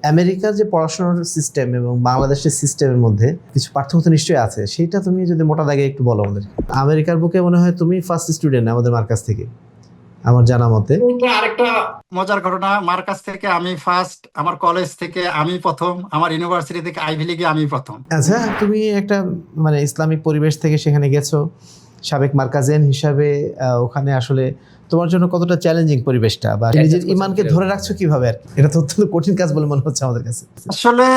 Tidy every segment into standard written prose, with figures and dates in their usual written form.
আমেরিকার যে পড়াশোনার সিস্টেম এবং বাংলাদেশের সিস্টেমের মধ্যে কিছু পার্থক্য তো নিশ্চয়ই আছে, সেইটা তুমি যদি মোটা দাগে একটু বলো আমাদের। আমেরিকার বুকে মনে হয় তুমি ফার্স্ট স্টুডেন্ট আমাদের মার্কাস থেকে, আমার জানা মতে। এটা আরেকটা মজার ঘটনা। মার্কাস থেকে আমি ফার্স্ট, আমার কলেজ থেকে আমি প্রথম, আমার ইউনিভার্সিটি থেকে আইভি লিগে আমি প্রথম। আচ্ছা, তুমি একটা মানে ইসলামিক পরিবেশ থেকে সেখানে গেছো সাবেক মার্কাজিয়ান হিসাবে, ওখানে আসলে তোমার জন্য কতটা চ্যালেঞ্জিং পরিবেশটা, বা নিজের ইমানকে ধরে রাখছো কিভাবে আর কি? এটা তো অত্যন্ত কঠিন কাজ বলে মনে হচ্ছে আমাদের কাছে। আসলে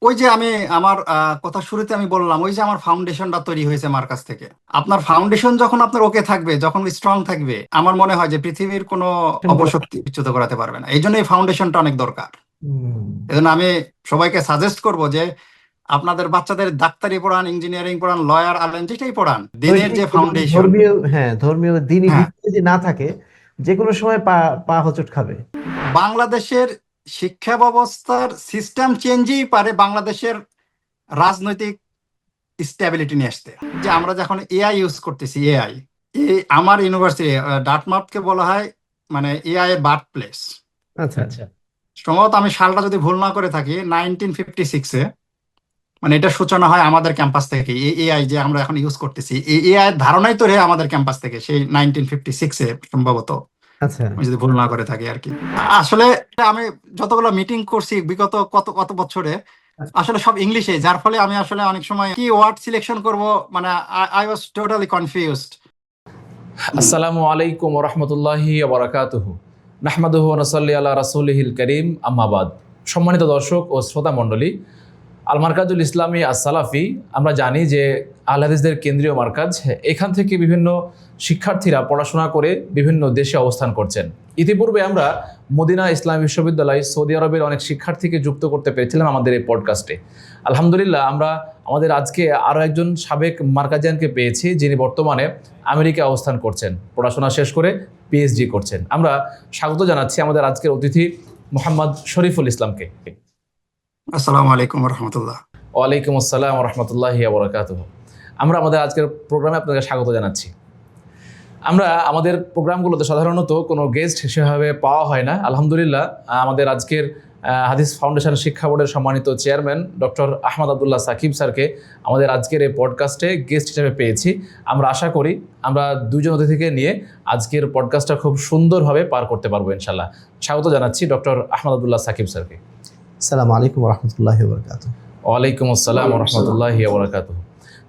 ওই যে আমি আমার কথা শুরুতে আমি বললাম, ওই যে আমার ফাউন্ডেশনটা তৈরি হয়েছে মার্কাস থেকে। আপনার ফাউন্ডেশন যখন আপনার ওকে থাকবে, যখন স্ট্রং থাকবে, আমার মনে হয় যে পৃথিবীর কোনো অপশক্তি বিচ্যুত করাতে পারবে না। এই জন্য এই ফাউন্ডেশনটা অনেক দরকার। হুম। এই জন্য আমি সবাইকে সাজেস্ট করব যে আপনাদের বাচ্চাদের ডাক্তারি পড়ান, ইঞ্জিনিয়ারিং পড়ান, লয়ার, আলেম, যেটাই পড়ান, দিনের ওইটাই, যে এবং ফাউন্ডেশন। ধর্মীয়, হ্যাঁ ধর্মীয় দিনই হ্যাঁ, ভিত্তি যদি না থাকে, যে কোনো সময় পা পা হোঁচট খাবে। বাংলাদেশের শিক্ষা ব্যবস্থার সিস্টেম চেঞ্জই পারে বাংলাদেশের রাজনৈতিক স্টেবিলিটি নিয়ে আসতে। যে আমরা যখন এআই ইউজ করতেছি, এআই, আমার ইউনিভার্সিটি ডাটমার্টকে বলা হয় মানে এআই এর বার্থ প্লেস। আচ্ছা আচ্ছা। সম্ভবত আমি সালটা যদি ভুল না করে থাকি, 1956-এ মানে এটা সূচনা হয় আমাদের ক্যাম্পাস থেকে। এই এআই যে আমরা এখন ইউজ করতেছি, এই এআই এর ধারণাই তো রে আমাদের ক্যাম্পাস থেকে, সেই 1956-এ সম্ভবত, আচ্ছা। আমি যদি ভুল না করে থাকি আর কি। আসলে আমি যতগুলো মিটিং করছি বিগত কত কত বছরে, আসলে সব ইংলিশে, যার ফলে আমি আসলে অনেক সময় কি ওয়ার্ড সিলেকশন করব, মানে আই ওয়াজ টোটালি কনফিউজড। আসসালামু আলাইকুম রহমতুল্লাহি ওবরাকাতুহু। নাহমাদুহু ওয়া নুসাল্লি আলা রাসূলিহিল কারীম, আম্মা বাদ। সম্মানিত দর্শক ও শ্রোতা মণ্ডলী, আল মারকাজুল ইসলামী আস-সালাফি, আমরা জানি যে আহলে হাদিসদের কেন্দ্রীয় মার্কাজ। এখান থেকে বিভিন্ন শিক্ষার্থীরা পড়াশোনা করে বিভিন্ন দেশে অবস্থান করছেন। ইতিপূর্বে আমরা মদিনা ইসলামী বিশ্ববিদ্যালয়, সৌদি আরবের অনেক শিক্ষার্থীকে যুক্ত করতে পেরেছিলাম আমাদের এই পডকাস্টে। আলহামদুলিল্লাহ, আমরা আমাদের আজকে আরও একজন সাবেক মার্কাজিয়ানকে পেয়েছি, যিনি বর্তমানে আমেরিকায় অবস্থান করছেন, পড়াশোনা শেষ করে পিএইচডি করছেন। আমরা স্বাগত জানাচ্ছি আমাদের আজকের অতিথি মোহাম্মদ শরীফুল ইসলামকে। আসসালামু আলাইকুম রহমতুল্লাহ। ওয়ালাইকুম আসসালাম রহমতুল্লাহি ওয়া বারাকাতুহু। আমরা আমাদের আজকের প্রোগ্রামে আপনাকে স্বাগত জানাচ্ছি। আমরা আমাদের প্রোগ্রামগুলোতে সাধারণত কোনো গেস্ট সেভাবে পাওয়া হয় না। আলহামদুলিল্লাহ, আমাদের আজকের হাদিস ফাউন্ডেশন শিক্ষা বোর্ডের সম্মানিত চেয়ারম্যান ডক্টর আহমদ আবদুল্লাহ সাকিব স্যারকে আমাদের আজকের এই পডকাস্টে গেস্ট হিসেবে পেয়েছি। আমরা আশা করি আমরা দুজন অতিথিকে নিয়ে আজকের পডকাস্টটা খুব সুন্দরভাবে পার করতে পারবো ইনশাল্লাহ। স্বাগত জানাচ্ছি ডক্টর আহমদ আবদুল্লাহ সাকিব স্যারকে। আসসালামু আলাইকুম রহমতুল্লাহি ওয়া বারাকাতুহু। ওয়ালাইকুম আসসালাম রহমতুল্লাহি ওয়া বারাকাতুহু।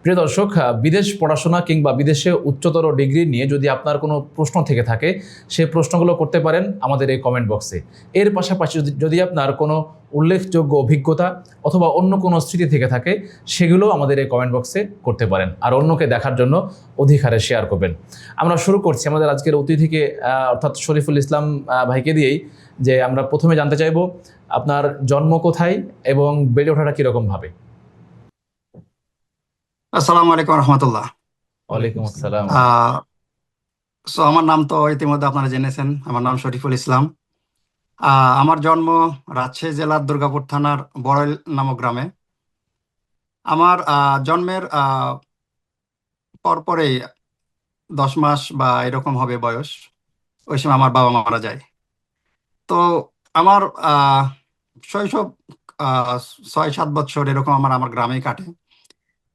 প্রিয় দর্শক, বিদেশ পড়াশোনা কিংবা বিদেশে উচ্চতর ডিগ্রি নিয়ে যদি আপনার কোনো প্রশ্ন থেকে থাকে, সেই প্রশ্নগুলো করতে পারেন আমাদের এই কমেন্ট বক্সে। এর পাশাপাশি যদি আপনার কোনো উল্লেখযোগ্য অভিজ্ঞতা অথবা অন্য কোনো স্মৃতি থেকে থাকে, সেগুলো আমাদের এই কমেন্ট বক্সে করতে পারেন, আর অন্যকে দেখার জন্য অধিকারে শেয়ার করবেন। আমরা শুরু করছি আমাদের আজকের অতিথিকে, অর্থাৎ শরীফুল ইসলাম ভাইকে দিয়েই, যে আমরা প্রথমে জানতে চাইব আপনার জন্ম কোথায় এবং বেড়ে ওঠাটা কীরকমভাবে। আসসালামু আলাইকুম রহমতুল্লাহ। ওয়ালাইকুম আসসালাম। আমার নাম তো ইতিমধ্যে আপনারা জেনেছেন, আমার নাম শরীফুল ইসলাম। আমার জন্ম রাজশাহী জেলার দুর্গাপুর থানার বড়াইল নামক গ্রামে। আমার জন্মের পরপরেই 10 মাস বা এরকম হবে বয়স, ওই সময় আমার বাবা মারা যায়। তো আমার শৈশব 6-7 বছর এরকম আমার আমার গ্রামেই কাটে।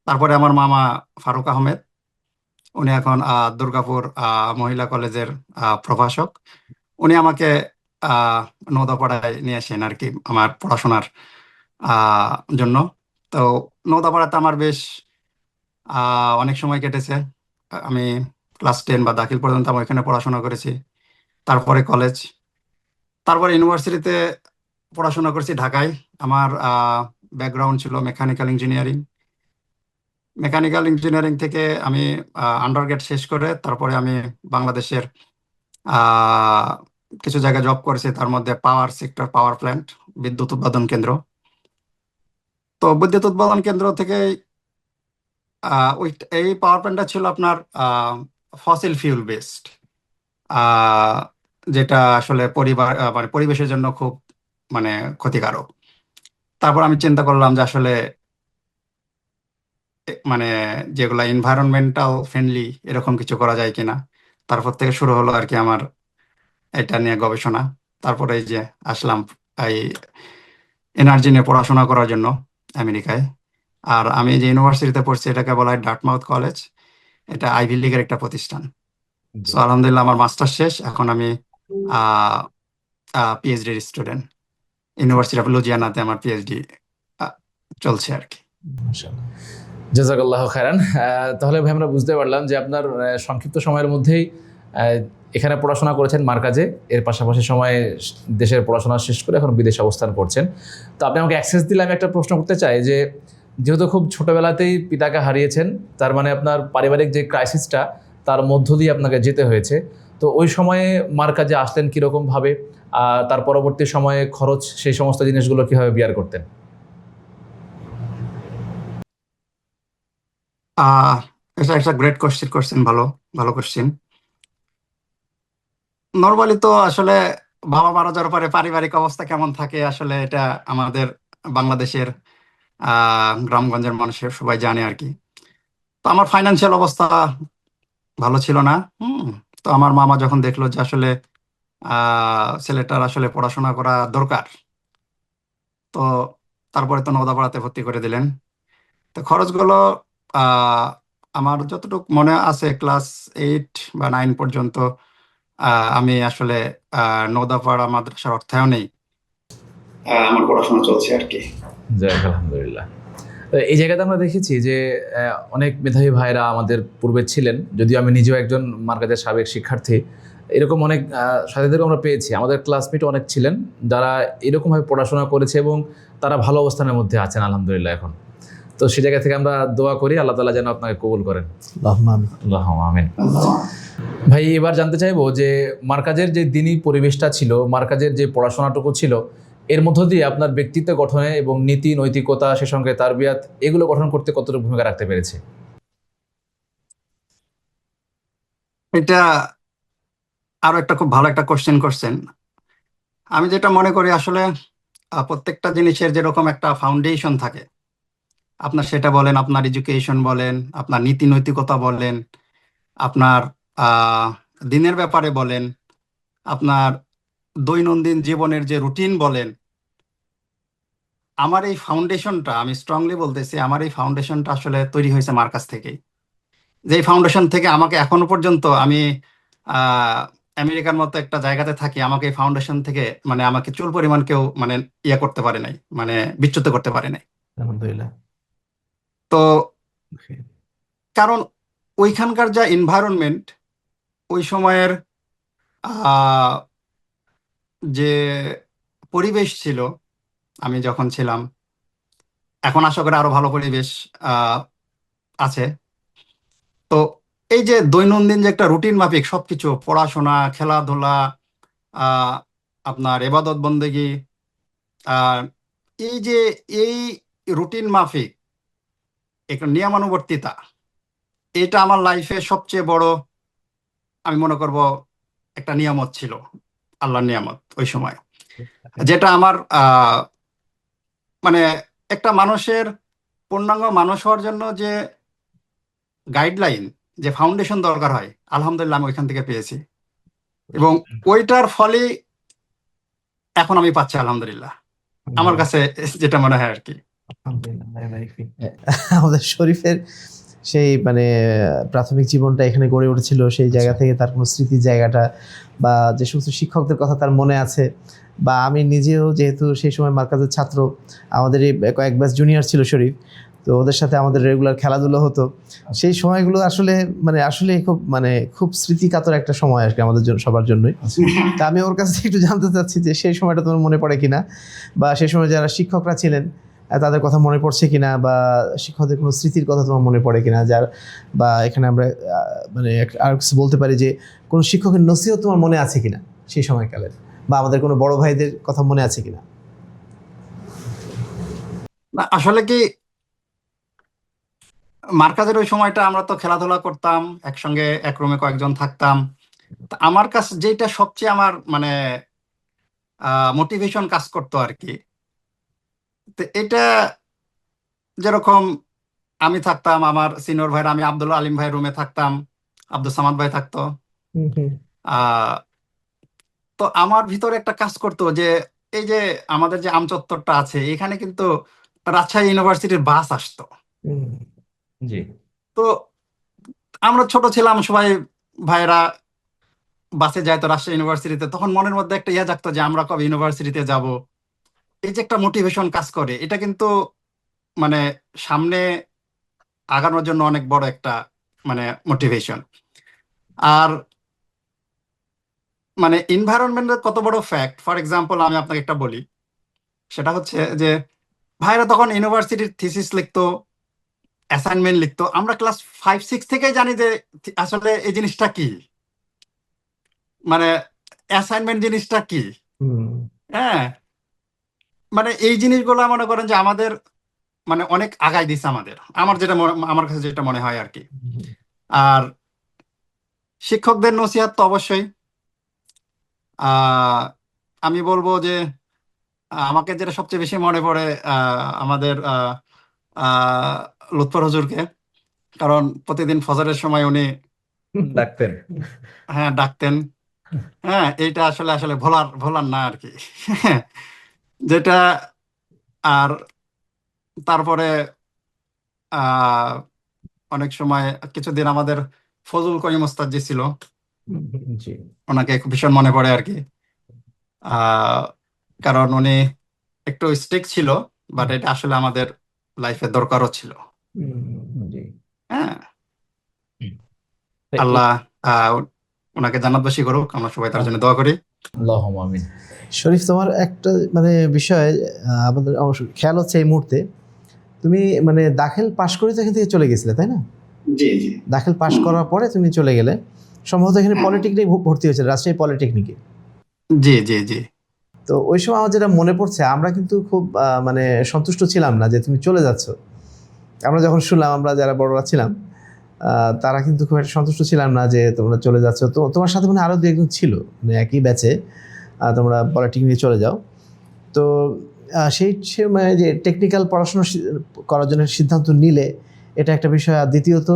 তারপরে আমার মামা ফারুক আহমেদ, উনি এখন দুর্গাপুর মহিলা কলেজের প্রভাষক। উনি আমাকে আহ নৌদাপাড়ায় নিয়ে আসেন আর কি আমার পড়াশোনার জন্য। তো নৌদাপাড়াতে আমার বেশ অনেক সময় কেটেছে। আমি ক্লাস 10 বা দাখিল পর্যন্ত আমি ওইখানে পড়াশোনা করেছি। তারপরে কলেজ, তারপরে ইউনিভার্সিটিতে পড়াশোনা করছি ঢাকায়। আমার ব্যাকগ্রাউন্ড ছিল মেকানিক্যাল ইঞ্জিনিয়ারিং। মেকানিক্যাল ইঞ্জিনিয়ারিং থেকে আমি আন্ডারগ্রেড শেষ করে তারপরে আমি বাংলাদেশের আহ, কিছু জায়গায় জব করেছি, তার মধ্যে পাওয়ার সেক্টর, পাওয়ার প্ল্যান্ট, বিদ্যুৎ উৎপাদন কেন্দ্র। তো বিদ্যুৎ উৎপাদন কেন্দ্র থেকে ওই এই পাওয়ার প্ল্যান্টটা ছিল আপনার ফসিল ফিউল বেসড, যেটা আসলে মানে পরিবেশের জন্য খুব মানে ক্ষতিকারক। তারপর আমি চিন্তা করলাম যে আসলে মানে যেগুলা এনভায়রনমেন্টাল ফ্রেন্ডলি এরকম কিছু করা যায় কিনা। তারপর থেকে শুরু হলো আর কি আমার এটা নিয়ে গবেষণা। তারপরে এই যে আসলাম এই এনার্জি নিয়ে পড়াশোনা করার জন্য আমেরিকায়। আর আমি যে ইউনিভার্সিটিতে পড়ছি এটাকে বলা হয় ডার্টমাউথ কলেজ। এটা আইভি লিগের একটা প্রতিষ্ঠান। জি। সো আলহামদুলিল্লাহ আমার মাস্টার শেষ, এখন আমি পিএইচডির স্টুডেন্ট। ইউনিভার্সিটি অফ লুজিয়ানাতে আমার পিএইচডি চলছে আর কি। মাশাআল্লাহ। জাযাকাল্লাহু খায়রান। তাহলে ভাই আমরা বুঝতে পারলাম যে আপনার সংক্ষিপ্ত সময়ের মধ্যেই এখানে পড়াশোনা করেছেন মার্কাজে, এর পাশাপাশি সময়ে দেশের পড়াশোনা শেষ করে এখন বিদেশে অবস্থান করছেন। তো আপনি আমাকে অ্যাক্সেস দিলে আমি একটা প্রশ্ন করতে চাই যে যেহেতু খুব ছোটবেলাতেই পিতাকে হারিয়েছেন, তার মানে আপনার পারিবারিক যে ক্রাইসিসটা তার মধ্য দিয়ে আপনাকে যেতে হয়েছে, তো ওই সময়ে মার্কাজে আসলেন কীরকমভাবে, আর তার পরবর্তী সময়ে খরচ সেই সমস্ত জিনিসগুলো কীভাবে বিয়ার করতেন? এটা একটা গ্রেট কোশ্চেন, ভালো ভালো কোশ্চেন। নর্মালি তো আসলে বাবা মারা যাওয়ার পরে পারিবারিক অবস্থা কেমন থাকে আসলে এটা আমাদের বাংলাদেশের গ্রামগঞ্জের মানুষের সবাই জানে আর কি। তো আমার ফাইনান্সিয়াল অবস্থা ভালো ছিল না। তো আমার মামা যখন দেখলো যে আসলে ছেলেটার আসলে পড়াশোনা করা দরকার, তো তারপরে তো নওদাপাড়াতে ভর্তি করে দিলেন। তো খরচগুলো আহ, আমার যতটুকু মনে আছে ক্লাস 8 বা 9 পর্যন্ত আমি আসলে নওদাপাড়া মাদ্রাসার অর্থায়নেই আমার পড়াশোনা চলছে আর কি। যাক আলহামদুলিল্লাহ। তো এই জায়গাতে আমরা দেখেছি যে অনেক মেধাবী ভাইরা আমাদের পূর্বে ছিলেন, যদিও আমি নিজেও একজন মার্কাজের সাবেক শিক্ষার্থী। এরকম অনেক সাথীদেরও আমরা পেয়েছি, আমাদের ক্লাসমেট অনেক ছিলেন যারা এরকমভাবে পড়াশোনা করেছে এবং তারা ভালো অবস্থানের মধ্যে আছেন আলহামদুলিল্লাহ এখন। তো সেই জায়গা থেকে আমরা দোয়া করি আল্লাহ তাআলা যেন আপনাকে কবুল করেন। আল্লাহুম্মা আমিন। আল্লাহুম্মা আমিন। ভাই এবার জানতে চাইবো যে মার্কাজের যে দিনী পরিবেশটা ছিল, মার্কাজের যে পড়াশোনাটুকু ছিল, এর মধ্য দিয়ে আপনার ব্যক্তিত্ব গঠনে এবং নীতি নৈতিকতা, সে সঙ্গে তারবিয়াত, এগুলো গঠন করতে কতটুকু ভূমিকা রাখতে পেরেছে? এটা আরো একটা খুব ভালো একটা কোশ্চেন করছেন। আমি যেটা মনে করি আসলে প্রত্যেকটা জিনিসের যেরকম একটা ফাউন্ডেশন থাকে, আপনার সেটা বলেন, আপনার এডুকেশন বলেন, আপনার নীতি নৈতিকতা বলেন, আপনার আহ দিনের ব্যাপারে বলেন, আপনার দৈনন্দিন জীবনের যে রুটিন বলেন, আমার এই ফাউন্ডেশনটা, আমি স্ট্রংলি বলতেছি, আমার এই ফাউন্ডেশনটা আসলে তৈরি হয়েছে মার্কাজ থেকেই। যে ফাউন্ডেশন থেকে আমাকে এখনো পর্যন্ত আমি আহ আমেরিকার মতো একটা জায়গাতে থাকি, আমাকে এই ফাউন্ডেশন থেকে মানে আমাকে চুল পরিমাণ কেউ মানে ইয়ে করতে পারে নাই, মানে বিচ্যুত করতে পারে নাই। আলহামদুলিল্লাহ। তো কারণ ওইখানকার যা এনভায়রনমেন্ট, ওই সময়ের আহ যে পরিবেশ ছিল আমি যখন ছিলাম, এখন আশা করি আরো ভালো পরিবেশ আহ আছে। তো এই যে দৈনন্দিন যে একটা রুটিন মাফিক সবকিছু, পড়াশোনা, খেলাধুলা, আহ আপনার এবাদত বন্দেগি, আর এই যে এই রুটিন মাফিক একটা নিয়মানুবর্তিতা, এটা আমার লাইফে সবচেয়ে বড়, আমি মনে করব একটা নিয়ামত ছিল, আল্লাহর নিয়ামত ওই সময়। যেটা আমার মানে একটা মানুষের পূর্ণাঙ্গ মানুষ হওয়ার জন্য যে গাইডলাইন, যে ফাউন্ডেশন দরকার হয়, আলহামদুলিল্লাহ আমি ওইখান থেকে পেয়েছি, এবং ওইটার ফলে এখন আমি পাচ্ছি আলহামদুলিল্লাহ, আমার কাছে যেটা মনে হয় আর কি। আমাদের শরীফের সেই মানে প্রাথমিক জীবনটা এখানে গড়ে উঠেছিল, সেই জায়গা থেকে তার কোনো স্মৃতির জায়গাটা বা যে সমস্ত শিক্ষকদের কথা তার মনে আছে, বা আমি নিজেও যেহেতু সেই সময় মার্কাজের ছাত্র, আমাদের এই কয়েক ব্যাচ জুনিয়র ছিল শরীফ, তো ওদের সাথে আমাদের রেগুলার খেলাধুলো হতো। সেই সময়গুলো আসলে আসলে খুব স্মৃতিকাতর একটা সময় আর কি আমাদের জন্য, সবার জন্যই। তা আমি ওর কাছ থেকে একটু জানতে চাচ্ছি যে সেই সময়টা তোমার মনে পড়ে কিনা, বা সেই সময় যারা শিক্ষকরা ছিলেন তাদের কথা মনে পড়ছে কিনা, বা শিক্ষকদের কোনো স্মৃতির কথা তোমার মনে পড়ে কিনা, যার বা এখানে আমরা আর কিছু বলতে পারি যে কোনো শিক্ষকের নসিহত তোমার মনে আছে কিনা সেই সময়কালের, বা আমাদের কোনো বড় ভাইদের কথা মনে আছে কিনা? না, আসলে কি মার্কাজের ওই সময়টা আমরা তো খেলাধুলা করতাম একসঙ্গে, এক রুমে কয়েকজন থাকতাম। তা আমার কাছে যেটা সবচেয়ে আমার মানে মোটিভেশন কাজ করতো আর কি, তো এটা যেরকম আমি থাকতাম, আমার সিনিয়র ভাইরা, আমি আব্দুল আলিম ভাই রুমে থাকতাম, আব্দুল সামাদ ভাই থাকতো। আহ তো আমার ভিতরে একটা কাজ করতো যে এই যে আমাদের যে আমচত্বরটা আছে এখানে কিন্তু রাজশাহী ইউনিভার্সিটির বাস আসতো। জি। তো আমরা ছোট ছিলাম সবাই, ভাইরা বাসে যাইতো রাজশাহী ইউনিভার্সিটিতে, তখন মনের মধ্যে একটা ইয়ে জাগতো যে আমরা কবে ইউনিভার্সিটিতে যাব। এই যে একটা মোটিভেশন কাজ করে, এটা কিন্তু মানে সামনে আগানোর জন্য অনেক বড় একটা মানে মোটিভেশন। আর মানে এনভায়রনমেন্টের কত বড় ফ্যাক্ট, ফর এক্সাম্পল আমি আপনাকে একটা বলি, সেটা হচ্ছে যে ভাইরা তখন ইউনিভার্সিটির থিসিস লিখতো, অ্যাসাইনমেন্ট লিখতো, আমরা ক্লাস 5-6 থেকেই জানি যে আসলে এই জিনিসটা কি, মানে অ্যাসাইনমেন্ট জিনিসটা কি। হ্যাঁ, মানে এই জিনিসগুলো মনে করেন যে আমাদের মানে অনেক আগায় দিছে আমাদের, আমার কাছে যেটা মনে হয় আর কি। আর শিক্ষকদের নসিহত তো অবশ্যই, আহ আমি বলবো যে আমাকে যেটা সবচেয়ে বেশি মনে পড়ে আমাদের আহ লুৎফর হুজুরকে, কারণ প্রতিদিন ফজরের সময় উনি ডাকতেন। হ্যাঁ ডাকতেন। হ্যাঁ, এইটা আসলে আসলে ভোলার ভোলার না আর কি। যেটা, আর তারপরে আহ অনেক সময় কিছুদিন আমাদের ফজল করিম ওস্তাদ যে ছিল, জি। ওনাকে খুব ভীষণ মনে পড়ে আর কি। আহ কারণ উনি একটু স্ট্রিক্ট ছিল, বাট এটা আসলে আমাদের লাইফে দরকারও ছিল। জি। হ্যাঁ, তো আল্লাহ আহ ওনাকে জান্নাতবাসী করুক, আমরা সবাই তার জন্য দোয়া করি। আল্লাহুম্মা আমিন। শরীফ, তোমার একটা মানে বিষয় আমাদের অবশ্য খেয়াল হচ্ছে এই মুহূর্তে, তুমি মানে দাখিল পাশ করে তো এখান থেকে চলে গেছিলে, তাই না? জি জি দাখিল পাশ করার পরে তুমি চলে গেলে, সম্ভবত এখানে পলিটেকনিক ভর্তি হয়েছে, রাজশাহী পলিটেকনিকে। জি জি জি তো ওই সময় আমার যেটা মনে পড়ছে, আমরা কিন্তু খুব মানে সন্তুষ্ট ছিলাম না যে তুমি চলে যাচ্ছ। আমরা যখন শুনলাম, আমরা যারা বড়রা ছিলাম তারা কিন্তু খুব একটা সন্তুষ্ট ছিলাম না যে তোমরা চলে যাচ্ছ। তো তোমার সাথে মানে আরও দু একজন ছিল, মানে একই ব্যাচে, তোমরা পলিটেকনিকে চলে যাও। তো সেই সময় যে টেকনিক্যাল পড়াশোনা করার জন্য সিদ্ধান্ত নিলে, এটা একটা বিষয়। আর দ্বিতীয়ত,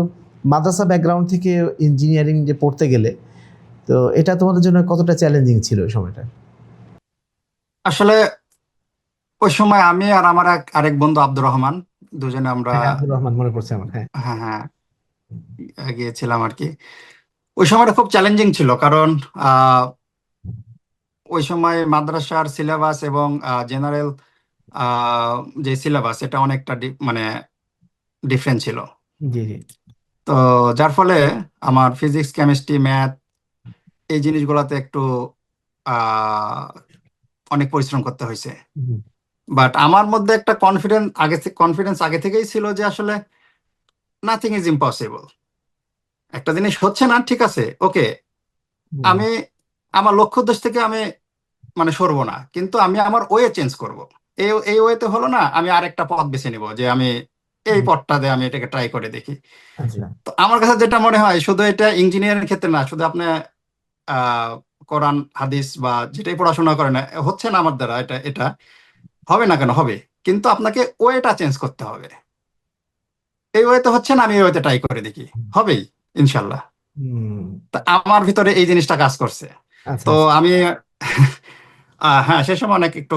মাদ্রাসা ব্যাকগ্রাউন্ড থেকে ইঞ্জিনিয়ারিং যে পড়তে গেলে, তো এটা তোমাদের জন্য কতটা চ্যালেঞ্জিং ছিল ওই সময়টা? আসলে ওই সময় আমি আর আমার আরেক বন্ধু আব্দুর রহমান, দুজনে আমরা হ্যাঁ, আব্দুর রহমান, মনে পড়ছে আমার। হ্যাঁ, হ্যাঁ হ্যাঁ গিয়েছিলাম আর কি। ওই সময়টা খুব চ্যালেঞ্জিং ছিল, কারণ আহ ওই সময় মাদ্রাসার সিলেবাস এবং জেনারেল যে সিলেবাস, এটা অনেকটা মানে ডিফারেন্ট ছিল। জি জি। তো যার ফলে আমার ফিজিক্স, কেমিস্ট্রি, ম্যাথ এই জিনিসগুলোতে একটু আহ অনেক পরিশ্রম করতে হয়েছে। হুম, বাট আমার মধ্যে একটা কনফিডেন্স আগে থেকেই ছিল যে আসলে নাথিং ইজ ইম্পসিবল। একটা জিনিস হচ্ছে না, ঠিক আছে, ওকে, হুম, আমি আমার লক্ষ্য উদ্দেশ্য থেকে আমি মানে সরবো না, কিন্তু আমি আমার ওয়ে চেঞ্জ করব। এই এই ওয়েতে হলো না, আমি আরেকটা পথ বেছে নিব, যে আমি এই হুম। পথটা দিয়ে আমি এটাকে ট্রাই করে দেখি। আচ্ছা। তো আমার কাছে যেটা মনে হয়, শুধু এটা ইঞ্জিনিয়ারিং ক্ষেত্রে না, শুধু আপনি আহ কোরআন হাদিস বা যেটাই পড়াশোনা করেন না, হচ্ছে না আমার দ্বারা, এটা এটা হবে না কেন, হবে, কিন্তু আপনাকে ওয়েটা চেঞ্জ করতে হবে। এই ওয়েতে হচ্ছে না, আমি এই ওয়েতে ট্রাই করে দেখি, হবেই ইনশাল্লাহ। হুম। তা আমার ভিতরে এই জিনিসটা কাজ করছে। আচ্ছা তো আচ্ছা। আমি হ্যাঁ, সে সময় অনেক একটু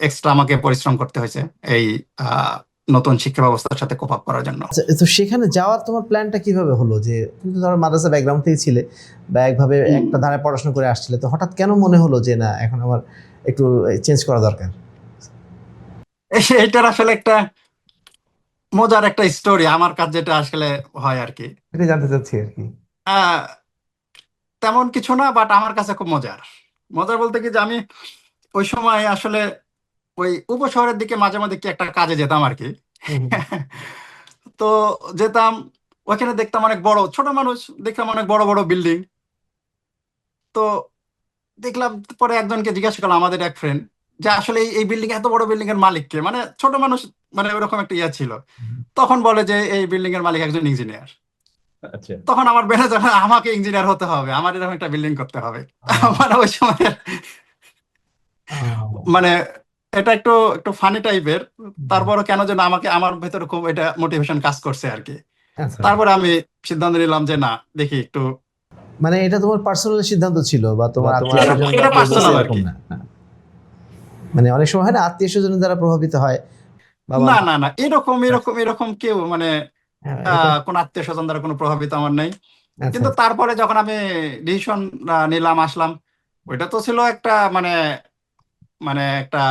এক্সট্রা আমাকে পরিশ্রম করতে হয়েছে এই আহ, নতুন শিক্ষা ব্যবস্থার সাথে কোপ আপ করার জন্য। আচ্ছা, তো সেখানে যাওয়ার তোমার প্ল্যানটা কিভাবে হলো? যে তুমি তো ধরো মাদ্রাসা ব্যাকগ্রাউন্ড থেকে ছিলে, বা একভাবে একটা ধারায় পড়াশোনা করে আসছিলে, তো হঠাৎ কেন মনে হলো যে না, এখন আমার একটু চেঞ্জ করা দরকার? এটার আসলে একটা মজার একটা স্টোরি আমার কাছে, যেটা আসলে হয় আর কি। এটা জানতে চাচ্ছি আর কি। আহ, তেমন কিছু না, বাট আমার কাছে খুব মজার। মজার বলতে কি, যে আমি ওই সময় আসলে ওই উপশহরের দিকে মাঝে মাঝে কি একটা কাজে যেতাম আর কি। হুম, হুম, তো যেতাম, ওখানে দেখতাম অনেক বড়, ছোট মানুষ দেখতাম অনেক বড় বড় বিল্ডিং। তো দেখলাম, পরে একজনকে জিজ্ঞাসা করলাম, আমাদের এক ফ্রেন্ড, যে আসলে এই বিল্ডিং, এত বড় বিল্ডিং এর মালিক কে, মানে ছোট মানুষ, মানে ওরকম একটা ইয়ে ছিল। হুম। তখন বলে যে এই বিল্ডিং এর মালিক একজন ইঞ্জিনিয়ার। আচ্ছা। তখন আমার বেড়ে যাবে, আমাকে ইঞ্জিনিয়ার হতে হবে, আমার এরকম একটা বিল্ডিং করতে হবে। আহ, মানে ওই সময় আহ, মানে এটা একটু একটু ফানি টাইপের। হুম। তারপরও কেন যেন আমাকে, আমার ভেতরে খুব এটা মোটিভেশন কাজ করছে আর কি। আচ্ছা, তারপরে আমি সিদ্ধান্ত নিলাম যে না, দেখি একটু। মানে এটা তোমার পার্সোনাল সিদ্ধান্ত ছিল, বা তোমার আত্মীয় তোমার স্বজন বা এটা কেউ বলছে পার্সোনাল আর এরকম কি। না? হ্যাঁ। মানে অনেক সময় হয় না আত্মীয় স্বজন দ্বারা প্রভাবিত হয়, বাবা না মা। না না, এরকম কেউ মানে হ্যাঁ, এটা কোন আত্মীয় স্বজন দ্বারা কোনো প্রভাবিত আমার নেই। আচ্ছা কিন্তু আচ্ছা। তারপরে যখন আমি ডিসিশন নিলাম, আসলাম, ওইটা তো ছিল একটা মানে মানে একটা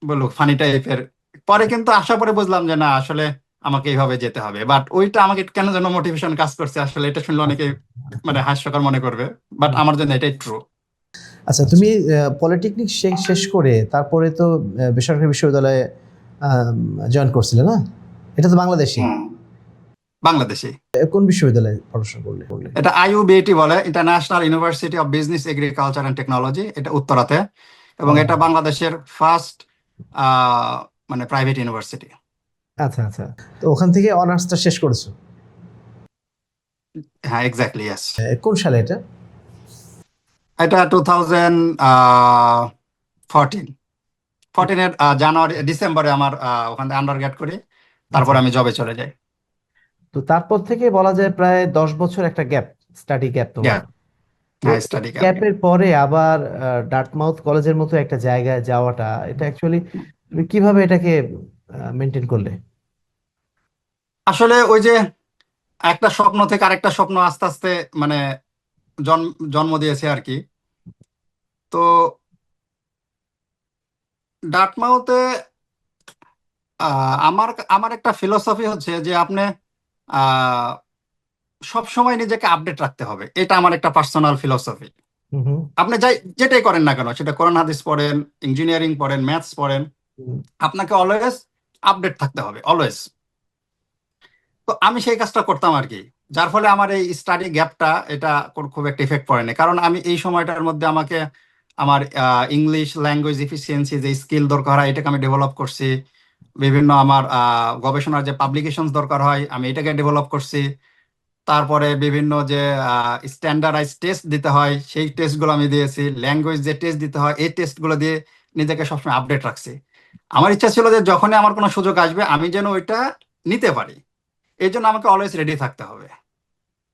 বলুক ফানি টাইপের। পরে কিন্তু আসার পরে বুঝলাম যে না, আসলে আমাকে এইভাবে যেতে হবে। বাট ওইটা আমাকে কেন যেন মোটিভেশন কাজ করছে, আসলে এটা শুনলে অনেকে আচ্ছা মানে হাস্যকর মনে করবে, বাট আমার জন্য এটাই ট্রু। আচ্ছা, তুমি পলিটেকনিক শেষ করে তারপরে তো বেসরকারি বিশ্ববিদ্যালয়ে জয়েন করছিলে না? এটা তো বাংলাদেশে। বাংলাদেশে কোন বিশ্ববিদ্যালয়ে পড়াশোনা করলে? এটা IUBAT বলে, international university of business agriculture and technology, এটা উত্তরাতে। এবং ও, এটা বাংলাদেশের ফার্স্ট মানে প্রাইভেট ইউনিভার্সিটি। আচ্ছা আচ্ছা। তো ওখান থেকে অনার্সটা শেষ করেছো? হ্যাঁ, এক্স্যাক্টলি, ইয়েস। কোন সালে এটা? এটা 2014 জানুয়ারি ডিসেম্বরে আমার ওখান থেকে আন্ডার গ্রেড করি। তারপর আচ্ছা। আমি জবে চলে যাই। তো তারপর থেকে বলা যায় প্রায় 10 বছর একটা গ্যাপ, স্টাডি গ্যাপ তোমার। Yeah, তো হ্যাঁ, স্টাডি গ্যাপ। গ্যাপের পরে আবার ডার্টমাউথ কলেজের মতো একটা জায়গায় যাওয়াটা, এটা অ্যাকচুয়ালি তুমি কিভাবে এটাকে মেনটেন করলে? আসলে ওই যে একটা স্বপ্ন থেকে আরেকটা স্বপ্ন আস্তে আস্তে মানে জন্ম জন্ম দিয়েছে আর কি। তো ডার্টমাউথে আমার আমার একটা ফিলোসফি হচ্ছে যে আপনি সব সময় নিজেকে আপডেট রাখতে হবে, এটা আমার একটা পার্সোনাল ফিলোসফি। হুম হুম আপনি যেটাই করেন না কেন, সেটা কোরআন হাদিস পড়েন, ইঞ্জিনিয়ারিং পড়েন, ম্যাথস পড়েন, হুম। আপনাকে অলওয়েজ আপডেট থাকতে হবে, অলওয়েজ। তো আমি সেই কাজটা করতাম আর কি, যার ফলে আমার এই স্টাডি গ্যাপটা এটা খুব একটা ইফেক্ট পড়েনি। কারণ আমি এই সময়টার মধ্যে আমাকে আমার ইংলিশ ল্যাঙ্গুয়েজ এফিসিয়েন্সি যে স্কিল দরকার হয় এটাকে আমি ডেভেলপ করছি। বিভিন্ন আমার গবেষণার যে পাবলিকেশন দরকার হয় আমি এটাকে ডেভেলপ করছি। তারপরে বিভিন্ন যে স্ট্যান্ডার্ডাইজ টেস্ট দিতে হয় সেই টেস্টগুলো আমি দিয়েছি। ল্যাঙ্গুয়েজ যে টেস্ট দিতে হয় এই টেস্টগুলো দিয়ে নিজেকে সবসময় আপডেট রাখছি। আমার ইচ্ছা ছিল যে যখনই আমার কোনো সুযোগ আসবে আমি যেন ওইটা নিতে পারি, এই জন্য আমাকে অলওয়েজ রেডি থাকতে হবে।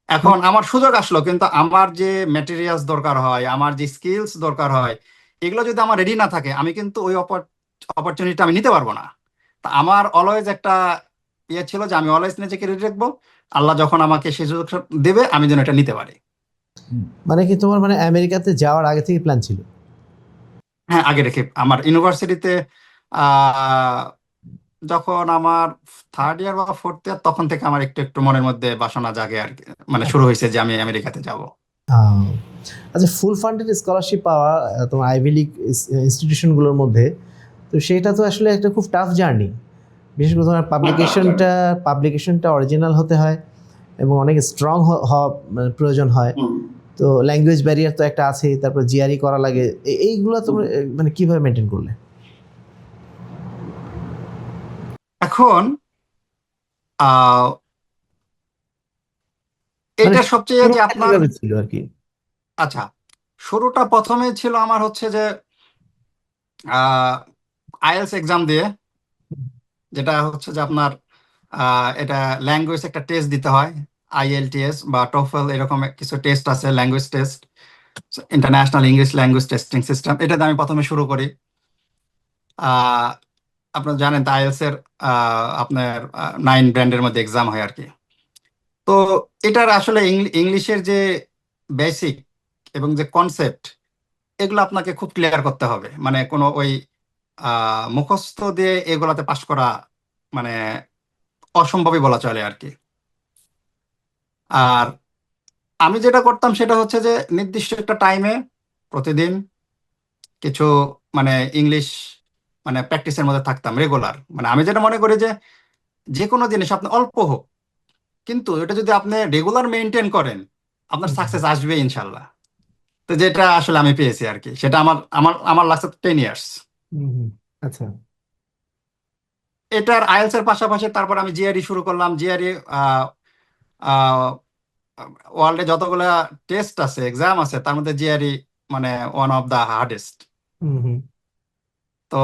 এখন আমার সুযোগ আসলো, কিন্তু আমার যে ম্যাটেরিয়ালস দরকার হয়, আমার যে স্কিলস দরকার হয়, এগুলো যদি আমার রেডি না থাকে আমি কিন্তু ওই অপরচুনিটি আমি নিতে পারবো না। তা আমার অলওয়েজ একটা ইয়ে ছিল যে আমি অলওয়েজ নিজেকে রেডি রাখবো, আল্লাহ যখন আমাকে সেই সুযোগ দেবে আমি যেন এটা নিতে পারি। মানে কি তোমার মানে আমেরিকাতে যাওয়ার আগে থেকে প্ল্যান ছিল? হ্যাঁ, আগে রেখে আমার ইউনিভার্সিটিতে আহ যখন আমার থার্ড ইয়ার বা ফোর্থ ইয়ার তখন থেকে আমার একটু একটু মনের মধ্যে বাসনা জাগে আর কি, মানে শুরু হয়েছে যে আমি আমেরিকাতে যাব। আহ, আচ্ছা, ফুল ফান্ডেড স্কলারশিপ পাওয়া তোমার আইভি লিগ ইনস্টিটিউশনগুলোর মধ্যে, তো সেটা তো আসলে একটা খুব টাফ জার্নি। বিশেষ করে তোমার পাবলিকেশনটা অরিজিনাল হতে হয় এবং অনেক স্ট্রং হওয়া মানে প্রয়োজন হয়। তো ল্যাঙ্গুয়েজ ব্যারিয়ার তো একটা আছেই, তারপর জিআরই করা লাগে। এইগুলো তোমরা মানে কিভাবে মেনটেন করলে? এখন আহ মানে এটা সবচেয়ে যে শুরুটা আপনার কিভাবে ছিল আর কি? আচ্ছা, শুরুটা প্রথমে ছিল আমার হচ্ছে যে আইএলস এক্সাম দিয়ে, যেটা হচ্ছে যে আপনার এটা ল্যাঙ্গুয়েজ একটা টেস্ট দিতে হয়, IELTS বা টোফেল এরকম কিছু টেস্ট আছে, language test, international English language testing system. এটাতে আমি প্রথমে শুরু করি। আহ, আপনারা জানেন তো আইএলস এর আপনার 9 ব্র্যান্ডের মধ্যে এক্সাম হয় আর কি। তো এটার আসলে ইংলিশের যে বেসিক এবং যে কনসেপ্ট এগুলো আপনাকে খুব ক্লিয়ার করতে হবে, মানে কোনো ওই মুখস্থ দিয়ে এগুলাতে পাশ করা মানে অসম্ভবই বলা চলে আর কি। আর আমি যেটা করতাম সেটা হচ্ছে যে নির্দিষ্ট একটা টাইমে প্রতিদিন কিছু মানে ইংলিশ মানে প্র্যাকটিসের মধ্যে থাকতাম রেগুলার। মানে আমি যেটা মনে করি যে যে কোনো জিনিস আপনি অল্প হোক, কিন্তু এটা যদি আপনি রেগুলার মেনটেন করেন আপনার সাকসেস আসবে ইনশাল্লাহ। তো যেটা আসলে আমি পেয়েছি আর কি, সেটা আমার আমার আমার লাগছে 10 ইয়ার্স। হুম, হুম। আচ্ছা। এটার আইএলস এর পাশাপাশি তারপর আমি জিআরই শুরু করলাম। জিআরই ওয়ার্ল্ডে যতগুলা টেস্ট আছে, এক্সাম আছে, তার মধ্যে জিআরই মানে ওয়ান অফ দা হার্ডেস্ট। হুম হুম তো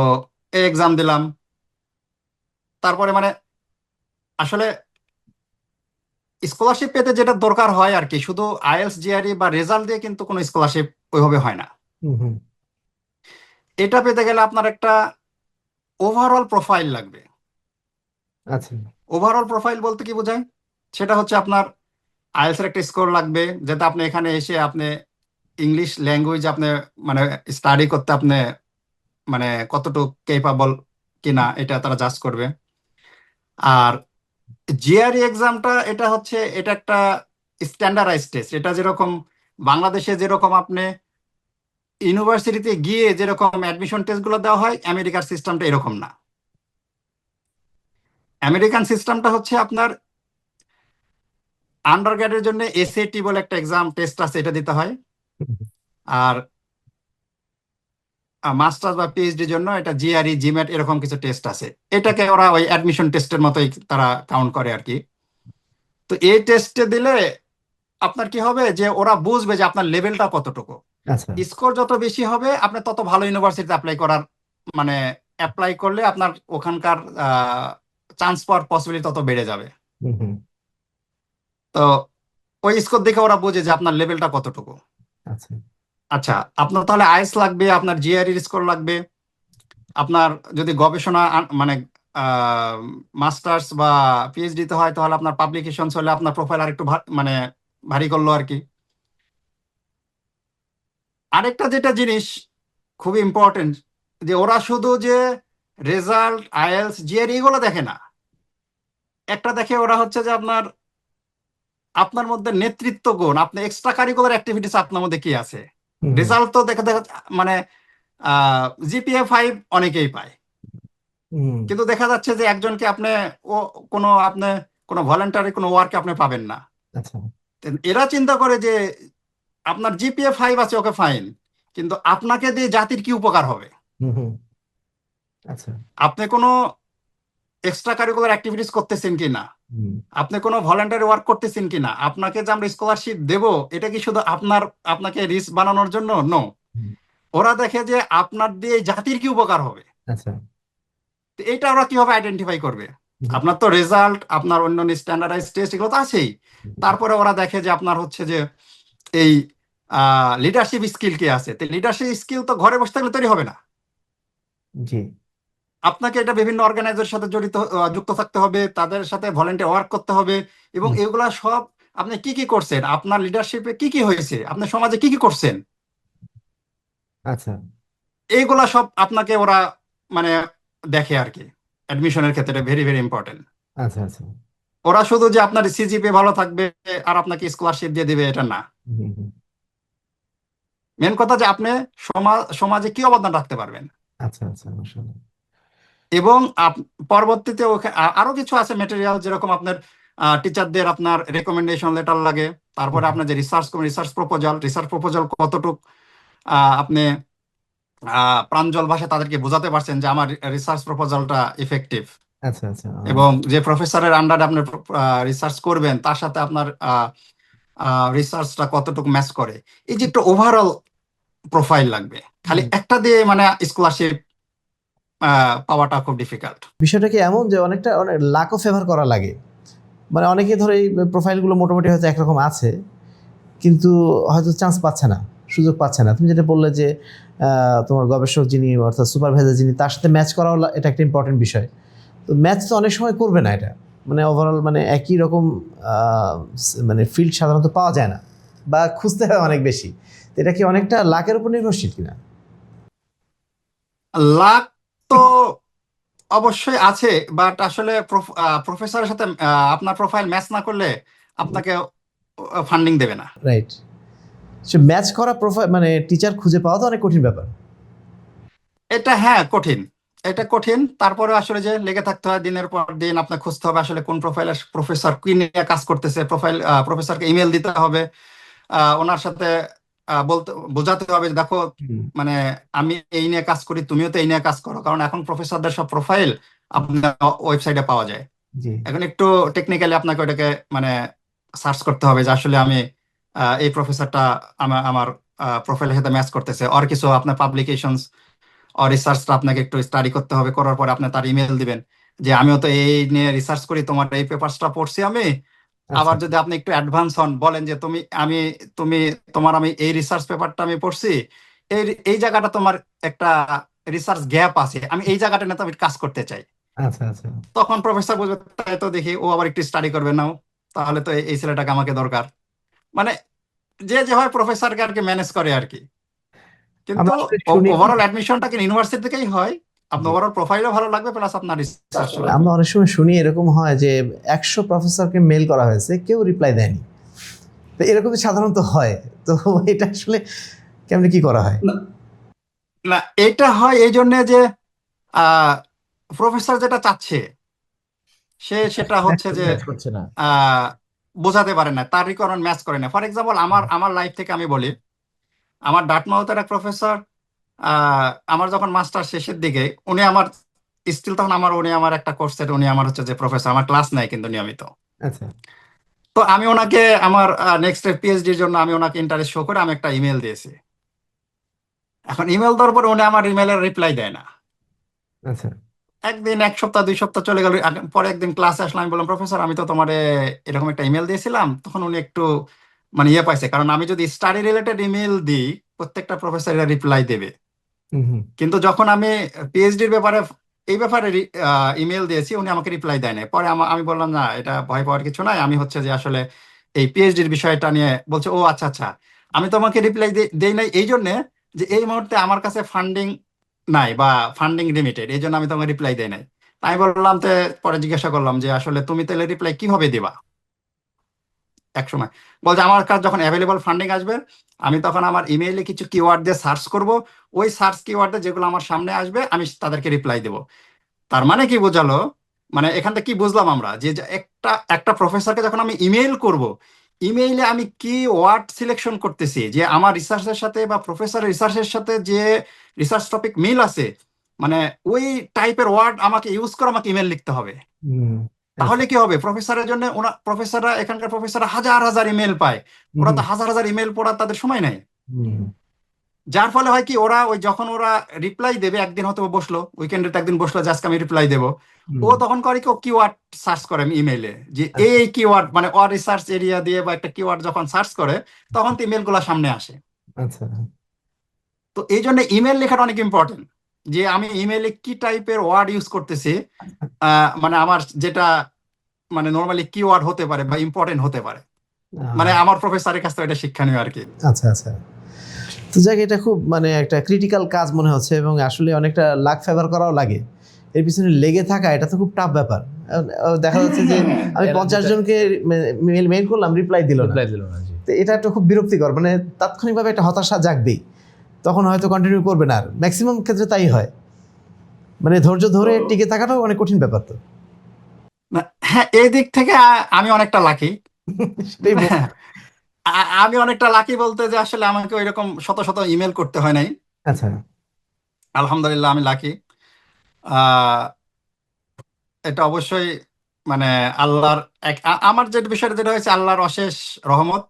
এই এক্সাম দিলাম। তারপরে মানে আসলে স্কলারশিপ পেতে যেটা দরকার হয় আর কি, শুধু আইএলস জিআরই বা রেজাল্ট দিয়ে কিন্তু কোনো স্কলারশিপ ওইভাবে হয় না। হুম হুম এটা পেতে গেলে আপনার একটা ওভারঅল প্রোফাইল লাগবে। আচ্ছা। ওভারঅল প্রোফাইল বলতে কি বোঝায়? সেটা হচ্ছে আপনার আইএলটিএস এর একটা স্কোর লাগবে, যাতে আপনি এখানে এসে আপনি ইংলিশ ল্যাঙ্গুয়েজ আপনি মানে স্টাডি করতে আপনি মানে কতটুকু কেপাবল কিনা এটা তারা জাজ করবে। আর জিআরই এক্সামটা এটা একটা স্ট্যান্ডার্ডাইজ টেস্ট। এটা যেরকম বাংলাদেশে যেরকম আপনি ইউনিভার্সিটিতে গিয়ে যেরকম অ্যাডমিশন টেস্টগুলো দেওয়া হয়, আমেরিকার সিস্টেমটা এরকম না। আমেরিকান সিস্টেমটা হচ্ছে আপনার আন্ডারগ্রেডের জন্য এসএটি বলে একটা এক্সাম টেস্ট আছে, এটা দিতে হয়। আর মাস্টার্স বা পিএইচডির জন্য এটা জিআরই জিম্যাট এরকম কিছু টেস্ট আছে। এটাকে ওরা ওই অ্যাডমিশন টেস্টের মতোই তারা কাউন্ট করে আর কি। তো এই টেস্টে দিলে আপনার কি হবে যে ওরা বুঝবে যে আপনার লেভেলটা কতটুকু। আচ্ছা। স্কোর যত বেশি হবে আপনি তত ভালো ইউনিভার্সিটিতে অ্যাপ্লাই করার মানে অ্যাপ্লাই করলে আপনার ওখানকার চান্স পাওয়ার পসিবিলিটি তত বেড়ে যাবে। হুম হুম। তো ওই স্কোর দেখে ওরা বোঝে যে আপনার লেভেলটা কতটুকু। আচ্ছা। আচ্ছা, আপনার তাহলে আইএস লাগবে, আপনার জিআরই স্কোর লাগবে, আপনার যদি গবেষণা মানে মাস্টার্স বা পিএইচডি তে হয় তাহলে আপনার পাবলিকেশন হলে আপনার প্রোফাইল আরেকটু মানে ভারী করলো আর কি। আরেকটা যেটা জিনিস খুবই ইম্পর্টেন্ট, যে ওরা শুধু যে রেজাল্ট আইএলটিএস জিআরই এগুলো দেখে না, একটা দেখে ওরা হচ্ছে যে আপনার আপনার মধ্যে নেতৃত্ব গুণ, আপনি এক্সট্রা কারিকুলার অ্যাক্টিভিটিস আপনার মধ্যে কি আছে। হুম হুম। রেজাল্ট তো দেখা দেখা মানে জিপিএ 5 অনেকেই পায়, হুম। কিন্তু দেখা যাচ্ছে যে একজনকে আপনি ও আপনি কোনো ভলেন্টারি কোনো ওয়ার্কে আপনি পাবেন না। আচ্ছা। তো এরা চিন্তা করে যে আপনার জিপিএ 5 আছে, ওকে ফাইন, কিন্তু আপনাকে দিয়ে জাতির কি উপকার হবে? হুম হুম। আচ্ছা। আপনি কোনো এক্সট্রা কারিকুলার অ্যাক্টিভিটিস করতেছেন কিনা, হুম আপনি কোনো ভলেন্টারি ওয়ার্ক করতেছেন কিনা, আপনাকে যে আমরা স্কলারশিপ দেব এটা কি শুধু আপনাকে রিচ বানানোর জন্য? নো, হুম। ওরা দেখে যে আপনার দিয়ে জাতির কি উপকার হবে। আচ্ছা। তো এটা ওরা কিভাবে আইডেন্টিফাই করবে? হুম আপনার তো রেজাল্ট, আপনার অন্য স্ট্যান্ডার্ডাইজ টেস্ট এগুলো তো আছেই, হুম। তারপরে ওরা দেখে যে আপনার হচ্ছে যে এই লিডারশিপ স্কিল কি আছে। তো লিডারশিপ স্কিল তো ঘরে বসে থাকলে তৈরি হবে না, জি। আপনাকে এটা বিভিন্ন অর্গানাইজার সাথে যুক্ত থাকতে হবে, তাদের সাথে ভলেন্টিয়ার ওয়ার্ক করতে হবে, এবং হুম। এগুলা সব আপনি কি কি করছেন, আপনার লিডারশিপে কি কি হয়েছে, আপনার সমাজে কি কি করছেন, আচ্ছা। এইগুলা সব আপনাকে ওরা মানে দেখে আর কি। অ্যাডমিশনের ক্ষেত্রে ভেরি ভেরি ইম্পর্টেন্ট। আচ্ছা। আচ্ছা। ওরা শুধু যে আপনার সিজিপিএ ভালো থাকবে আর আপনাকে স্কলারশিপ দিয়ে দিবে এটা না। হুম হুম। মেন কথা যে আপনি সমাজে কি অবদান রাখতে পারবেন। আচ্ছা আচ্ছা, মাশাআল্লাহ। এবং পরবর্তীতে আরো কিছু আছে মেটেরিয়াল, যেরকম আপনার টিচারদের আপনার রেকমেন্ডেশন লেটার লাগে, তারপরে হুম। আপনার যে রিসার্চ প্রপোজাল কতটুক আপনি প্রাঞ্জল ভাষায় তাদেরকে বোঝাতে পারছেন যে আমার রিসার্চ প্রপোজালটা ইফেক্টিভ, আচ্ছা আচ্ছা। এবং যে প্রফেসরের আন্ডারে আপনি রিসার্চ করবেন তার সাথে আপনার রিসার্চটা কতটুকু ম্যাচ করে। এই যে একটা ওভারঅল প্রোফাইল লাগবে, খালি হুম। একটা দিয়ে মানে স্কলারশিপ পাওয়াটা খুব ডিফিকাল্ট। বিষয়টা কি এমন যে অনেক লাকও ফেভার করা লাগে, মানে অনেকে ধরে এই প্রোফাইলগুলো মোটামুটি হয়তো একরকম আছে, কিন্তু হয়তো চান্স পাচ্ছে না, সুযোগ পাচ্ছে না। তুমি যেটা বললে যে তোমার গবেষক যিনি অর্থাৎ সুপারভাইজার যিনি, তার সাথে ম্যাচ করাও এটা একটা ইম্পর্টেন্ট বিষয়। তো ম্যাচ তো অনেক সময় করবে না, এটা মানে ওভারঅল মানে একই রকম মানে ফিল্ড সাধারণত পাওয়া যায় না, বা খুঁজতে হয় অনেক বেশি। তো এটা কি অনেকটা লাকের উপর নির্ভরশীল কিনা? লাক তো অবশ্যই আছে, বাট আসলে প্রফেসরের সাথে আপনার প্রোফাইল ম্যাচ না করলে আপনাকে ফান্ডিং দেবে না। রাইট। সে ম্যাচ করা প্রোফাইল মানে টিচার খুঁজে পাওয়া তো অনেক কঠিন ব্যাপার। এটা হ্যাঁ কঠিন, এটা কঠিন। তারপরে আসলে যে লেগে থাকতে হয় দিনের পর দিন, আপনার খুঁজতে হবে আসলে কোন প্রোফাইলের প্রফেসর কি নিয়ে কাজ করতেছে। প্রফেসরকে ইমেল দিতে হবে, ওনার সাথে বলতে বোঝাতে হবে যে দেখো হুম। মানে আমি এই নিয়ে কাজ করি, তুমিও তো এই নিয়ে কাজ করো, কারণ এখন প্রফেসরদের সব প্রোফাইল আপনার ওয়েবসাইটে পাওয়া যায়। জি। এখন একটু টেকনিক্যালি আপনাকে ওটাকে মানে সার্চ করতে হবে যে আসলে আমি এই প্রফেসরটা আমার প্রোফাইলের সাথে ম্যাচ করতেছে। আর কিছু আপনার পাবলিকেশনস আর রিসার্চটা আপনাকে একটু স্টাডি করতে হবে, করার পরে আপনি তার ইমেল দিবেন যে আমিও তো এই নিয়ে রিসার্চ করি, তোমার এই পেপারসটা পড়ছি আমি। আচ্ছা। আবার যদি আপনি একটু অ্যাডভান্স হন, বলেন যে তুমি তোমার আমি এই রিসার্চ পেপারটা আমি পড়ছি, এই এই জায়গাটা তোমার একটা রিসার্চ গ্যাপ আছে, আমি এই জায়গাটা নিয়ে তো আমি কাজ করতে চাই। আচ্ছা আচ্ছা। তখন প্রফেসর বলবে তাই তো দেখি ও আবার একটু স্টাডি করবে নাও, তাহলে তো এই ছেলেটাকে আমাকে দরকার। মানে যে যেভাবে প্রফেসরকে আর কি ম্যানেজ করে আর কি। কিন্তু আমরা আসলে শুনি, ওভারঅল অ্যাডমিশনটা কি ইউনিভার্সিটি থেকেই হয়, আপনার ওভারঅল প্রোফাইলও ভালো লাগবে প্লাস আপনার রিসার্চও লাগবে। আমরা অনেক সময় শুনি এরকম হয় যে 100 প্রফেসরকে মেল করা হয়েছে, কেউ রিপ্লাই দেয়নি। তো এরকমই সাধারণত হয়। তো এটা আসলে কেমনে কি করা হয়? না না, এটা হয় এই জন্য যে প্রফেসর যেটা চাচ্ছে সেটা হচ্ছে যে ম্যাচ করছে না। আহ, বোঝাতে পারে না, তার রিকোয়ারমেন্ট ম্যাচ করে না। ফর এক্সাম্পল আমার আমার লাইফ থেকে আমি বলি, আমার ডার্টমাউথের এক প্রফেসর, আমার যখন মাস্টার শেষের দিকে, উনি আমার স্টিল তখন উনি আমার একটা কোর্সের, উনি আমার হচ্ছে যে প্রফেসর, আমার ক্লাস নেয় কিন্তু নিয়মিত। আচ্ছা তো আমি ওনাকে আমার নেক্সট পিএইচডির জন্য আমি ওনাকে ইন্টারেস্ট শো করে আমি একটা ইমেল দিয়েছি। এখন ইমেল দেওয়ার পরে উনি আমার ইমেলের রিপ্লাই দেয় না। আচ্ছা। একদিন, এক সপ্তাহ, 2 সপ্তাহ চলে গেল। পরে একদিন ক্লাসে আসলাম, আমি বললাম প্রফেসর আমি তো তোমার এরকম একটা ইমেল দিয়েছিলাম। তখন উনি একটু মানে ইয়ে পাইছে, কারণ আমি যদি স্টাডি রিলেটেড ইমেল দিই প্রত্যেকটা প্রফেসর এরা রিপ্লাই দেবে। হুম হুম। কিন্তু যখন আমি পিএইচডির ব্যাপারে এই ব্যাপারে ইমেল দিয়েছি, উনি আমাকে রিপ্লাই দেয় নাই। পরে আমি বললাম না, এটা ভয় পাওয়ার কিছু নাই, আমি হচ্ছে যে আসলে এই পিএইচডির বিষয়টা নিয়ে বলছে, ও আচ্ছা আচ্ছা, আমি তোমাকে রিপ্লাই দেই নাই এই জন্যে যে এই মুহূর্তে আমার কাছে ফান্ডিং নাই বা ফান্ডিং লিমিটেড, এই জন্য আমি তোমাকে রিপ্লাই দেই নাই। তাই বললাম, তো পরে জিজ্ঞাসা করলাম যে আসলে তুমি তাহলে রিপ্লাই কিভাবে দিবা এক সময়। বলছে আমার কাছে যখন অ্যাভেলেবল ফান্ডিং আসবে আমি তখন আমার ইমেইলে কিছু কিওয়ার্ড দিয়ে সার্চ করব, ওই সার্চ কিওয়ার্ডে যেগুলো আমার সামনে আসবে আমি তাদেরকে রিপ্লাই দেব। তার মানে কি বোঝালো, মানে এখান থেকে কি বুঝলাম আমরা, যে যে একটা একটা প্রফেসরকে যখন আমি ইমেইল করব, ইমেইলে আমি কি ওয়ার্ড সিলেকশন করতেছি যে আমার রিসার্চের সাথে বা প্রফেসরের রিসার্চের সাথে যে রিসার্চ টপিক মিল আছে, মানে ওই টাইপের ওয়ার্ড আমাকে ইউজ করে আমাকে ইমেল লিখতে হবে। হুম। তাহলে কি হবে, প্রফেসরের জন্য প্রফেসররা, এখানকার প্রফেসররা হাজার হাজার ইমেল পায়, ওরা তো হাজার হাজার ইমেল পড়ার তাদের সময় নাই। হুম। যার ফলে হয় কি, ওরা ওই যখন ওরা রিপ্লাই দেবে, একদিন হয়তো বসলো উইকেন্ডে, একদিন বসলো যে আজকে আমি রিপ্লাই দেবো, ও তখন করে কি, ও কিওয়ার্ড সার্চ করে ইমেইলে যে এই কিওয়ার্ড, মানে ও রিসার্চ এরিয়া দিয়ে বা একটা কিওয়ার্ড যখন সার্চ করে তখন তো ইমেল গুলা সামনে আসে। আচ্ছা। তো এই জন্য ইমেল লেখাটা অনেক ইম্পর্টেন্ট, যে আমি ইমেইলে কি টাইপের ওয়ার্ড ইউজ করতেছি, মানে আমার যেটা মানে নর্মালি কিওয়ার্ড হতে পারে বা ইম্পর্টেন্ট হতে পারে। মানে আমার প্রফেসরের কাছ থেকে এটা শিক্ষণীয় আর কি। আচ্ছা আচ্ছা। তো যাক, এটা খুব মানে একটা ক্রিটিক্যাল কাজ মনে হচ্ছে, এবং আসলে অনেকটা লাক ফেভার করাও লাগে। এর পিছনে লেগে থাকা এটা তো খুব টাফ ব্যাপার। দেখা যাচ্ছে যে আমি 50 জনকে মেইল করলাম, রিপ্লাই দিল না। রিপ্লাই দিল না, জি। তো এটা একটা খুব বিরক্তিকর, মানে তাৎক্ষণিকভাবে একটা হতাশা জাগবেই, তখন হয়তো কন্টিনিউ করবে না। আর ম্যাক্সিমাম ক্ষেত্রে তাই হয়, মানে ধৈর্য ধরে টিকে থাকাটাও অনেক কঠিন ব্যাপার। তো হ্যাঁ, এই দিক থেকে আমি অনেকটা লাকি। সেটাই আমি অনেকটা লাকি বলতে যে আসলে আমাকে ওইরকম শত শত ইমেল করতে হয় নাই। আচ্ছা আলহামদুলিল্লাহ আমি লাকি। আহ এটা অবশ্যই মানে আল্লাহর আমার যে বিষয়টা যেটা হয়েছে আল্লাহর অশেষ রহমত।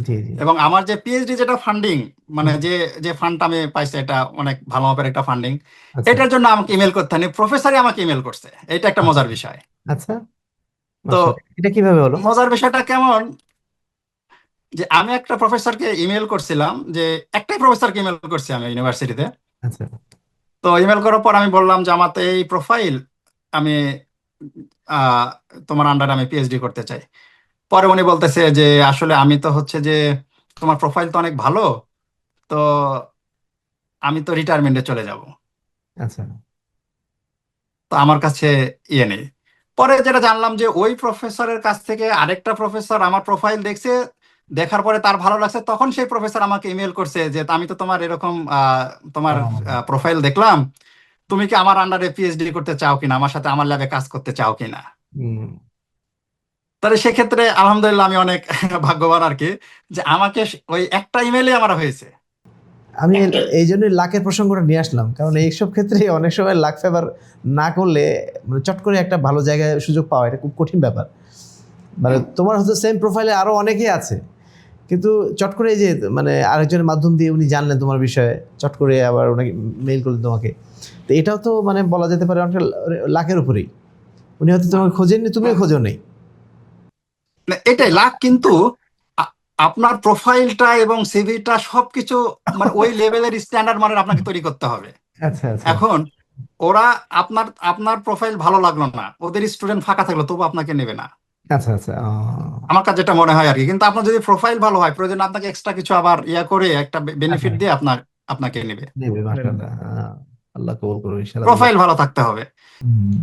জি জি। এবং আমার যে পিএইচডি যেটা ফান্ডিং, মানে যে যে ফান্ডটা আমি পাইছি, এটা অনেক ভালো মাপের একটা ফান্ডিং। আচ্ছা এটার জন্য আমাকে ইমেল করতে হয়নি, প্রফেসরই আমাকে ইমেল করছে। এটা একটা মজার বিষয়। আচ্ছা। তো মাশাআল্লাহ। এটা কিভাবে হলো? মজার বিষয়টা কেমন, যে আমি একটা প্রফেসরকে ইমেল করছিলাম, যে একটাই প্রফেসরকে ইমেল করছি আমি ইউনিভার্সিটিতে। আচ্ছা তো ইমেল করার পর আমি বললাম যে আমার তো এই প্রোফাইল, আমি আহ, তোমার আন্ডারে আমি পিএইচডি করতে চাই। পরে উনি বলতেছে যে আসলে আমি তো হচ্ছে যে তোমার প্রোফাইল তো অনেক ভালো, তো আমি তো রিটায়ারমেন্টে চলে যাব, আচ্ছা তো আমার কাছে ইয়ে নেই। পরে যেটা জানলাম যে ওই প্রফেসরের কাছ থেকে আরেকটা প্রফেসর আমার প্রোফাইল দেখছে, দেখার পরে তার ভালো লাগছে, তখন সেই প্রফেসর আমাকে ইমেল করছে যে আমি তো তোমার এরকম তোমার প্রোফাইল দেখলাম, তুমি কি আমার আন্ডারে পিএইচডি করতে চাও কিনা, আমার সাথে আমার ল্যাবে কাজ করতে চাও কিনা। হুম। তাহলে সেক্ষেত্রে আলহামদুলিল্লাহ আমি অনেক ভাগ্যবান আর কি, যে আমাকে ওই একটা ইমেলে আমার হয়েছে। আমি এই জন্যই লাকের প্রসঙ্গটা নিয়ে আসলাম, কারণ এইসব ক্ষেত্রে অনেক সময় লাক ফেভার না করলে মানে চট করে একটা ভালো জায়গায় সুযোগ পাওয়া এটা খুব কঠিন ব্যাপার। মানে তোমার হয়তো সেম প্রোফাইলে আরও অনেকেই আছে, কিন্তু চট করে এই যে মানে আরেকজনের মাধ্যম দিয়ে উনি জানলেন তোমার বিষয়ে, চট করে আবার ওনাকে মেইল করলেন তোমাকে। তো এটাও তো মানে বলা যেতে পারে অনেকটা লাকের উপরেই। উনি হয়তো তোমাকে খোঁজেননি, তুমিও খোঁজো নেই। না, এটাই লাক, কিন্তু আপনার প্রোফাইলটা এবং সিভিটা সবকিছু মানে ওই লেভেলের স্ট্যান্ডার্ড মানের আপনাকে তৈরি করতে হবে। আচ্ছা আচ্ছা এখন ওরা আপনার আপনার প্রোফাইল ভালো লাগলো না, ওদের স্টুডেন্ট ফাঁকা থাকলো, তবু আপনাকে নেবে না। আচ্ছা আচ্ছা আমার কাছে যেটা মনে হয় আর কি। কিন্তু আপনার যদি প্রোফাইল ভালো হয়, প্রয়োজন আপনাকে এক্সট্রা কিছু আবার করে একটা আচ্ছা বেনিফিট দিয়ে আপনাকে নেবে। নেবে মাশাআল্লাহ আল্লাহ কবুল করুন ইনশাআল্লাহ প্রোফাইল ভালো থাকতে হবে। হুম,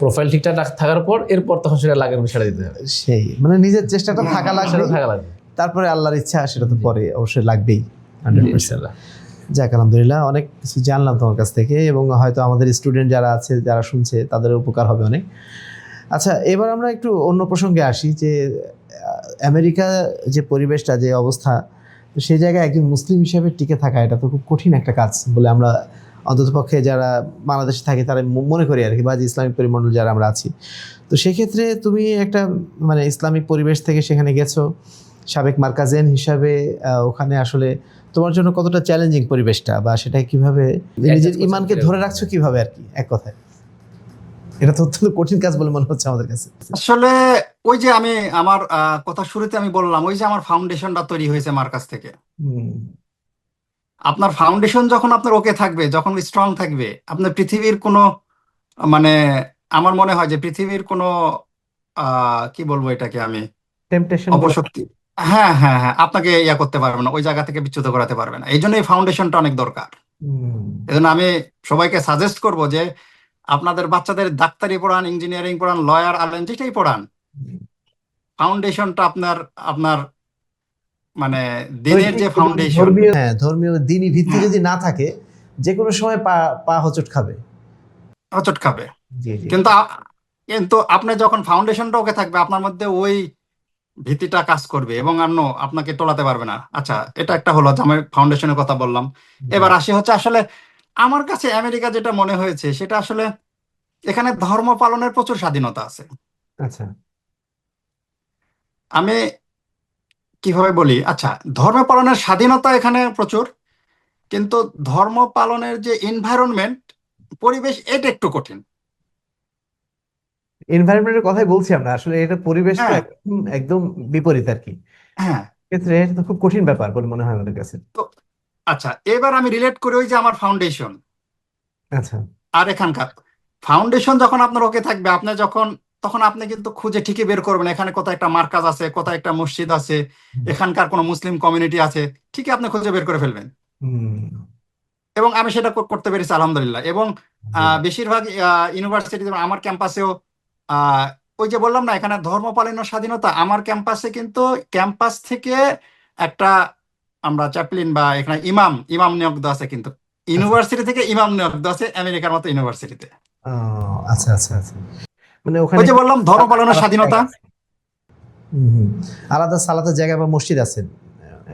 প্রোফাইল ঠিকঠাক থাকার পর এরপর তখন সেটা লাগের বিষয়টা দিতে হবে, সেই মানে নিজের চেষ্টাটা থাকা লাগবে, সেটা থাকা লাগবে। তারপরে আল্লাহর ইচ্ছা সেটা তো পরে অবশ্যই লাগবেই 100%। ইনশাআল্লাহ। যাক আলহামদুলিল্লাহ, অনেক কিছু জানলাম তোমার কাছ থেকে, এবং হয়তো আমাদের স্টুডেন্ট যারা আছে যারা শুনছে তাদের উপকার হবে অনেক। আচ্ছা, এবার আমরা একটু অন্য প্রসঙ্গে আসি যে আমেরিকা যে পরিবেশটা, যে অবস্থা, তো সেই জায়গায় একজন মুসলিম হিসেবে টিকে থাকা এটা তো খুব কঠিন একটা কাজ বলে আমরা অন্ততপক্ষে যারা বাংলাদেশে থাকি তারা মনে করি আর কি, বা যে ইসলামিক পরিমণ্ডল যারা আমরা আছি। তো সেক্ষেত্রে তুমি একটা মানে ইসলামিক পরিবেশ থেকে সেখানে গেছো সাবেক মার্কাজেন হিসাবে, ওখানে আসলে তোমার জন্য কতটা চ্যালেঞ্জিং পরিবেশটা, বা সেটা কিভাবে নিজের করছো ইমানকে কিভাবে? ধরে রাখছো কিভাবে আর কি, এক কথায় এটা তো অত্যন্ত কঠিন কাজ বলে মনে হচ্ছে আমাদের কাছে। আসলে ওই যে আমি আমার কথা শুরুতে আমি বললাম, ওই যে আমার ফাউন্ডেশনটা তৈরি হয়েছে মার্কাজ থেকে। হুম, আপনার ফাউন্ডেশন যখন আপনার ওকে থাকবে, যখন স্ট্রং থাকবে, আপনার পৃথিবীর কোনো মানে আমার মনে হয় যে পৃথিবীর কোনো কি বলবো এটাকে আমি, টেম্পটেশন গুলো। অপশক্তি, হ্যাঁ হ্যাঁ হ্যাঁ, আপনাকে ইয়া করতে পারবে না, ওই জায়গা থেকে বিচ্যুত করাতে পারবে না। এই জন্য এই ফাউন্ডেশনটা অনেক দরকার। হুম, এই জন্য আমি সবাইকে সাজেস্ট করব যে আপনাদের বাচ্চাদের ডাক্তারি পড়ান, ইঞ্জিনিয়ারিং পড়ান, লয়ার, আলেম, যেটাই পড়ান, ফাউন্ডেশনটা আপনার আপনার মানে দিনের যে দৈহিক এবং ফাউন্ডেশন, ধর্মীয়, হ্যাঁ ধর্মীয় দিনই ভিত্তি হ্যাঁ, যদি না থাকে, যে কোনো সময় পা পা হোঁচট খাবে। হোঁচট খাবে। জি জি। কিন্তু কিন্তু আপনি যখন ফাউন্ডেশনটা ওকে থাকবে, আপনার মধ্যে ওই ভীতিটা কাজ করবে এবং আপনাকে টলাতে পারবে না। আচ্ছা, এটা একটা হলো যে আমি ফাউন্ডেশনের কথা বললাম। জি। এবার আসি হচ্ছে আসলে আমার কাছে আমেরিকা যেটা মনে হয়েছে সেটা আসলে এখানে ধর্ম পালনের প্রচুর স্বাধীনতা আছে। আচ্ছা, আমি কিভাবে বলি, আচ্ছা, ধর্ম পালনের স্বাধীনতা এখানে প্রচুর, কিন্তু ধর্ম পালনের যে এনভায়রনমেন্ট, পরিবেশ, এটা একটু কঠিন। এনভায়রনমেন্টের কথাই বলছি আমরা, আসলে এটা পরিবেশ তো হ্যাঁ একদম একদম বিপরীত আর কি। হ্যাঁ। ক্ষেত্রে এটা তো খুব কঠিন ব্যাপার বলে মনে হয় আমাদের কাছে। তো আচ্ছা, এবার আমি রিলেট করি ওই যে আমার ফাউন্ডেশন আচ্ছা, আর এখানকার ফাউন্ডেশন যখন আপনার ওকে থাকবে, আপনি যখন তখন আপনি কিন্তু খুঁজে ঠিকই বের করবেন এখানে কোথায় একটা মার্কাজ আছে, কোথায় একটা মসজিদ আছে, এখানকার কোনো মুসলিম কমিউনিটি আছে, ঠিকই আপনি খুঁজে বের করে ফেলবেন। হুম, এবং আমি সেটা করতে পেরেছি আলহামদুলিল্লাহ। এবং জি, বেশিরভাগ ইউনিভার্সিটি, আমার ক্যাম্পাসেও আহ, ওই যে বললাম না এখানে ধর্ম পালনের স্বাধীনতা, আমার ক্যাম্পাসে কিন্তু ক্যাম্পাস থেকে একটা আমরা চ্যাপলিন বা এখানে ইমাম ইমাম নিয়োগ দেওয়া আছে, কিন্তু আচ্ছা, ইউনিভার্সিটি থেকে ইমাম নিয়োগ দেওয়া আছে আমেরিকার মতো ইউনিভার্সিটিতে। ও, আচ্ছা আচ্ছা আচ্ছা, মানে ওই ওখানে যে বললাম ধর্ম আলাদা পালনের সালাতের স্বাধীনতা। জায়গা আছে। হুম হুম, আলাদা সালাতের জায়গা বা মসজিদ আছে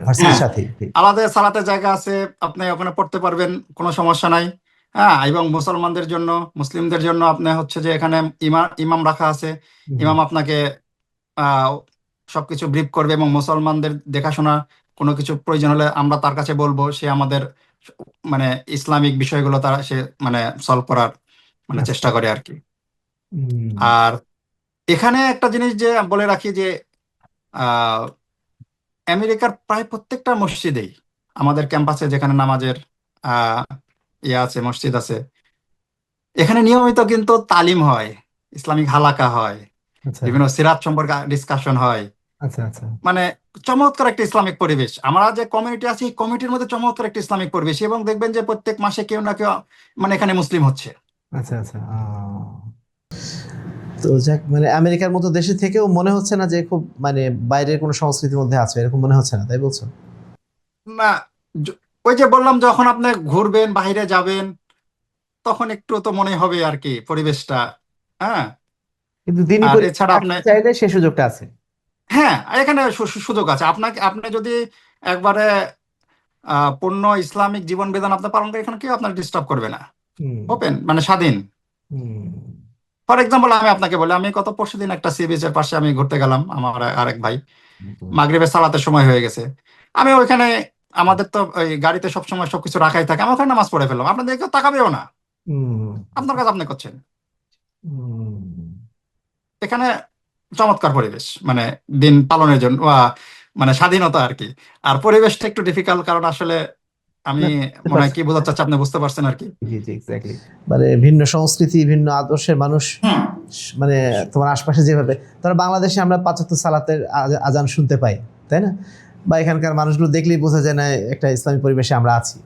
ভার্সিটির হ্যাঁ, সাথে, ঠিক। আলাদা সালাতের জায়গা আছে, আপনি ওখানে পড়তে পারবেন, কোনো সমস্যা নাই। হ্যাঁ, এবং মুসলমানদের জন্য, মুসলিমদের জন্য আপনি হচ্ছে যে এখানে ইমাম ইমাম রাখা আছে। হুম, ইমাম আপনাকে আহ সবকিছু ব্রিফ করবে, এবং মুসলমানদের দেখাশোনা কোনো কিছু প্রয়োজন হলে আমরা তার কাছে বলবো, সে আমাদের মানে ইসলামিক বিষয়গুলো সে মানে সলভ করার মানে আচ্ছা, চেষ্টা করে আর কি। হুম, আর এখানে একটা জিনিস যে বলে রাখি যে আহ আমেরিকার প্রায় প্রত্যেকটা মসজিদেই, আমাদের ক্যাম্পাসে যেখানে নামাজের আহ ইয়ে আছে, মসজিদ আছে, এখানে নিয়মিত কিন্তু তালিম হয়, ইসলামিক হালাকা হয়, আচ্ছা বিভিন্ন সিরাত সম্পর্কে ডিসকাশন হয়। আচ্ছা আচ্ছা, মানে চমৎকার একটা ইসলামিক পরিবেশ। আমরা যে কমিউনিটি আছে, এই কমিউনিটির মধ্যে চমৎকার একটা ইসলামিক পরিবেশ, এবং দেখবেন যে প্রত্যেক মাসে কেউ না কেউ মানে এখানে মুসলিম হচ্ছে। আচ্ছা আচ্ছা তো যাক, মানে আমেরিকার মতো দেশে থেকেও মনে হচ্ছে না যে খুব মানে বাইরের কোনো সংস্কৃতির মধ্যে আছে, এরকম মনে হচ্ছে না, তাই বলছো? না, য- ওই যে বললাম যখন আপনি ঘুরবেন, বাইরে যাবেন, তখন একটু তো মনে হবে আর কি পরিবেশটা। হ্যাঁ, কিন্তু দিনই আর পরিবার এছাড়া আপনি, থাকতে চাইলে সে সুযোগটা আছে। হ্যাঁ, এখানে সুযোগ আছে। আপনি যদি একবারে পূর্ণ ইসলামিক জীবন বিধান আপনি পালন করেন, এখানে কেউ আপনার ডিস্টার্ব করবে না, হুম ওপেন মানে স্বাধীন। হুম, ফর এক্সাম্পল আমি আপনাকে বলি, আমি গত পরশুদিন একটা সি বিচের পাশে আমি ঘুরতে গেলাম, আমার আরেক ভাই, মাগরিবের সালাতের সময় হয়ে গেছে। আমি ওইখানে, আমাদের তো ওই গাড়িতে সবসময় সবকিছু রাখাই থাকে, আমি ওখানে নামাজ পড়ে ফেললাম, আপনাদের কেউ তাকাবেও না, হুম, আপনার কাজ আপনি করছেন। হুম, এখানে চমৎকার পরিবেশ মানে দিন পালনের জন্য। মানে স্বাধীনতা আর কি। আর পরিবেশটা একটু ডিফিকাল্ট, কারণ আসলে আমি না, বুঝতে মনে হয় পারছি। কি বোঝাতে চাচ্ছি আপনি বুঝতে পারছেন আর কি। জি জি এক্স্যাক্টলি। মানে ভিন্ন সংস্কৃতি, ভিন্ন আদর্শের মানুষ, মানে তোমার আশপাশে যেভাবে, ধরো বাংলাদেশে আমরা পাঁচ ওয়াক্ত সালাতের আজান শুনতে পাই, তাই না? বা এখানকার মানুষগুলো দেখলেই বোঝা যায় না একটা ইসলামী পরিবেশে আমরা আছি।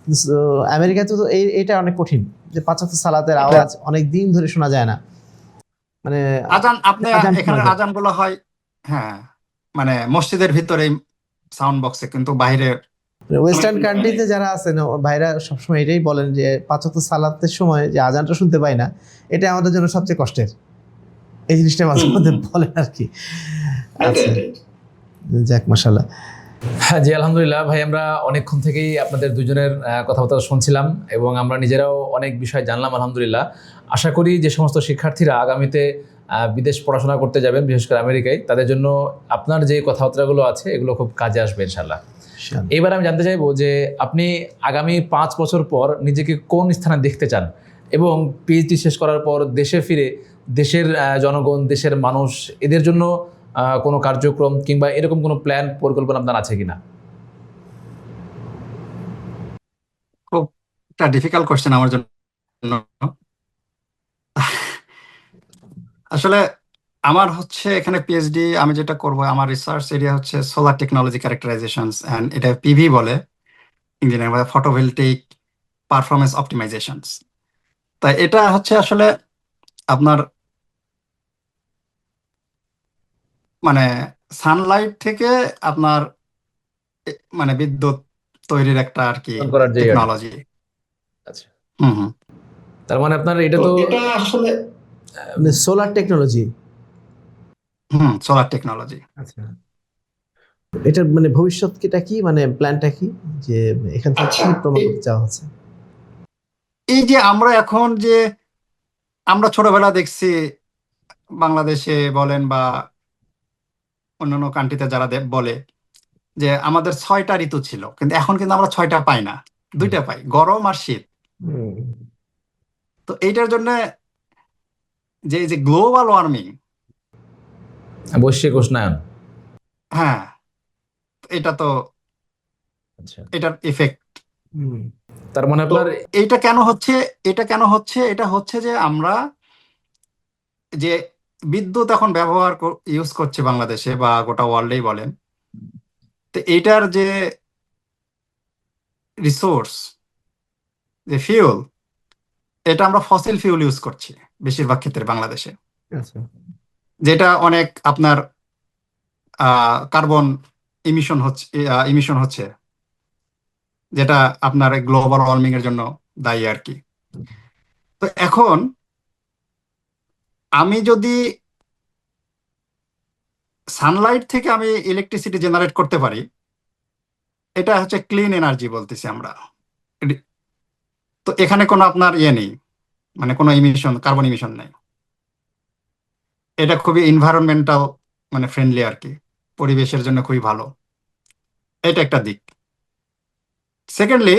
কিন্তু আমেরিকাতে তো এটা অনেক কঠিন, যে পাঁচ ওয়াক্ত সালাতের আওয়াজ অনেক দিন ধরে শোনা যায় না, মানে আজান আপনি আজান শোনা এখানের যায়। আজান গুলো হয়, হ্যাঁ, মানে মসজিদের ভিতরে সাউন্ড বক্সে, কিন্তু বাইরে ওয়েস্টার্ন কান্ট্রিতে যারা আছেন ভাইরা সবসময় এটাই বলেন যে পাঁচ ওয়াক্ত সালাতের সময় যে আজানটা শুনতে পাই না, এটা আমাদের জন্য সবচেয়ে কষ্টের। এই জিনিসটা মাঝে মধ্যে বলেন আর কি। আচ্ছা, যাক মাশাআল্লাহ। হ্যাঁ জি, আলহামদুলিল্লাহ ভাই, আমরা অনেকক্ষণ থেকেই আপনাদের দুজনের কথাবার্তা শুনছিলাম এবং আমরা নিজেরাও অনেক বিষয় জানলাম আলহামদুলিল্লাহ। আশা করি যে সমস্ত শিক্ষার্থীরা আগামীতে বিদেশ পড়াশোনা করতে যাবেন, বিশেষ করে আমেরিকায়, তাদের জন্য আপনার যে কথাবার্তাগুলো আছে এগুলো খুব কাজে আসবে ইনশাআল্লাহ। এবার আমি জানতে চাইবো যে আপনি আগামী 5 বছর পর নিজেকে কোন স্থানে দেখতে চান, এবং পিএইচডি শেষ করার পর দেশে ফিরে দেশের জনগণ, দেশের মানুষ, এদের জন্য কোনো কার্যক্রম কিংবা এরকম কোনো প্ল্যান পরিকল্পনা আপনার আছে কিনা? খুব একটা ডিফিকাল্ট কোশ্চেন আমার জন্য। আসলে আমার হচ্ছে এখানে পিএইচডি, আমি যেটা করব, আমার রিসার্চ এরিয়া হচ্ছে সোলার টেকনোলজি ক্যারেক্টারাইজেশনস, এন্ড এটা পিভি বলে ইঞ্জিনিয়ারিং, মানে ফটোভোল্টেইক পারফরমেন্স অপটিমাইজেশনস। তাই এটা হচ্ছে আসলে আপনার মানে সানলাইট থেকে আপনার মানে বিদ্যুৎ তৈরির একটা আর কি উৎপাদন করার যে ইয়াটা। টেকনোলজি। আচ্ছা, হুম হুম। তার মানে আপনার এটা তো তো এটা আসলে সোলার টেকনোলজি। Solar technology. আচ্ছা, এটার মানে ভবিষ্যৎটা কি, মানে প্ল্যানটা কি, যে এখান থেকে কি প্রমাণ করতে চাওয়া হচ্ছে? এই যে আমরা এখন যে আমরা ছোটবেলা দেখছি বাংলাদেশে বলেন বা অন্যান্য কান্ট্রিতে যারা বলে যে আমাদের 6টা ঋতু ছিল, কিন্তু এখন কিন্তু আমরা 6টা পাই না, 2টা পাই, গরম আর শীত। তো এইটার জন্য যে এই যে গ্লোবাল ওয়ার্মিং, বৈশ্বিক উষ্ণায়ন। হ্যাঁ, এটা তো আচ্ছা, এটার ইফেক্ট। তার মানে তো আপনার এইটা কেন হচ্ছে, এটা হচ্ছে যে আমরা যে বিদ্যুৎ এখন ব্যবহার ইউজ করছে বাংলাদেশে বা গোটা ওয়ার্ল্ডেই বলেন, তো এইটার যে রিসোর্স, যে ফিউল, এটা আমরা ফসিল ফিউল ইউজ করছি বেশিরভাগ ক্ষেত্রে বাংলাদেশে, আচ্ছা, যেটা অনেক আপনার কার্বন ইমিশন হচ্ছে, যেটা আপনার গ্লোবাল ওয়ার্মিং এর জন্য দায়ী আর কি। তো এখন আমি যদি সানলাইট থেকে আমি ইলেকট্রিসিটি জেনারেট করতে পারি, এটা হচ্ছে ক্লিন এনার্জি বলতেছি আমরা। তো এখানে কোনো আপনার ইয়ে নেই, মানে কোনো কার্বন ইমিশন নেই। এটা খুবই এনভায়রনমেন্টাল, মানে ফ্রেন্ডলি আর কি, পরিবেশের জন্য খুবই ভালো। এটা একটা দিক। সেকেন্ডলি,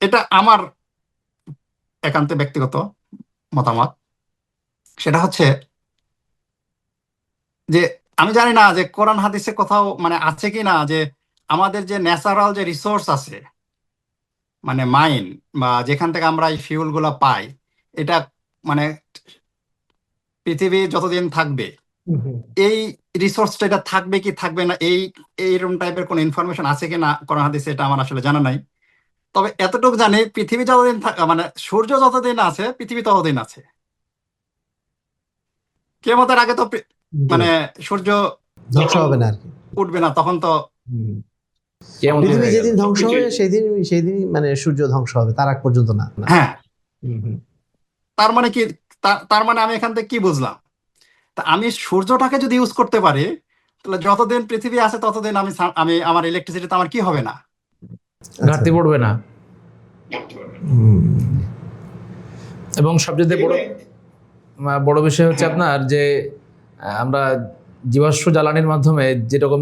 এটা আমার একান্ত ব্যক্তিগত মতামত, সেটা হচ্ছে যে আমি জানি না যে কোরআন হাদিসে কোথাও মানে আছে কি না যে আমাদের যে ন্যাচারাল যে রিসোর্স আছে, মানে মাইন বা যেখান থেকে আমরা এই ফিউল গুলা পাই, এটা মানে পৃথিবী যতদিন থাকবে এই রিসোর্সটা এটা থাকবে কি থাকবে না, এইরকম টাইপের কোনো ইনফরমেশন আছে কি না কোরআন হাদিসে, এটা আমার আসলে জানা নাই। তবে এতটুকু জানি, পৃথিবী যতদিন মানে সূর্য যতদিন আছে পৃথিবী ততদিন আছে। কিয়ামতের আগে তো মানে সূর্য ধ্বংস যখন হবে না আর কি। উঠবে না তখন তো কেমন পৃথিবী হয়ে গেল? যেদিন ধ্বংস হবে সেই দিনই মানে সূর্য ধ্বংস হবে, তার আগ পর্যন্ত না। হ্যাঁ। তার মানে কি, তার মানে আমি এখান থেকে কি বুঝলাম, তা আমি সূর্যটাকে যদি ইউজ করতে পারি, তাহলে যতদিন পৃথিবী আছে ততদিন আমি আমার ইলেকট্রিসিটি আমার কি হবে না, ঘাটতি পড়বে না। এবং সবচেয়ে বড় বিষয় হচ্ছে আপনার যে আমরা জীবাশ্ম জ্বালানির মাধ্যমে যেরকম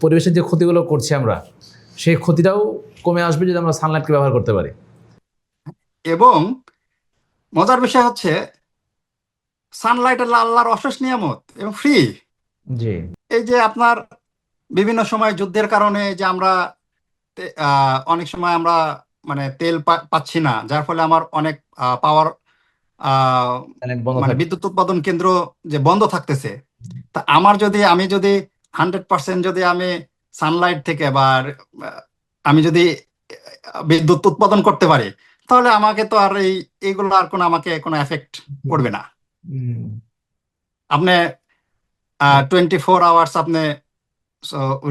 পরিবেশের যে ক্ষতিগুলো করছি আমরা, সেই ক্ষতিটাও কমে আসবে যদি আমরা সানলাইটকে ব্যবহার করতে পারি। এবং মজার বিষয় হচ্ছে সানলাইট আল্লাহর অশেষ নিয়ামত এবং ফ্রি। জি, এই যে আপনার বিভিন্ন সময় যুদ্ধের কারণে যে আমরা অনেক সময় আমরা মানে তেল পাচ্ছি না, যার ফলে আমার অনেক পাওয়ার নেট বন্ধ মানে থাকে। বিদ্যুৎ উৎপাদন কেন্দ্র যে বন্ধ থাকতেছে। তা আমি যদি 100% যদি আমি সানলাইট থেকে বা আমি যদি বিদ্যুৎ উৎপাদন করতে পারি, তাহলে আমাকে তো আর এইগুলো আর আমাকে কোনো এফেক্ট করবে না। হুম। আপনি 24 আওয়ার্স আপনি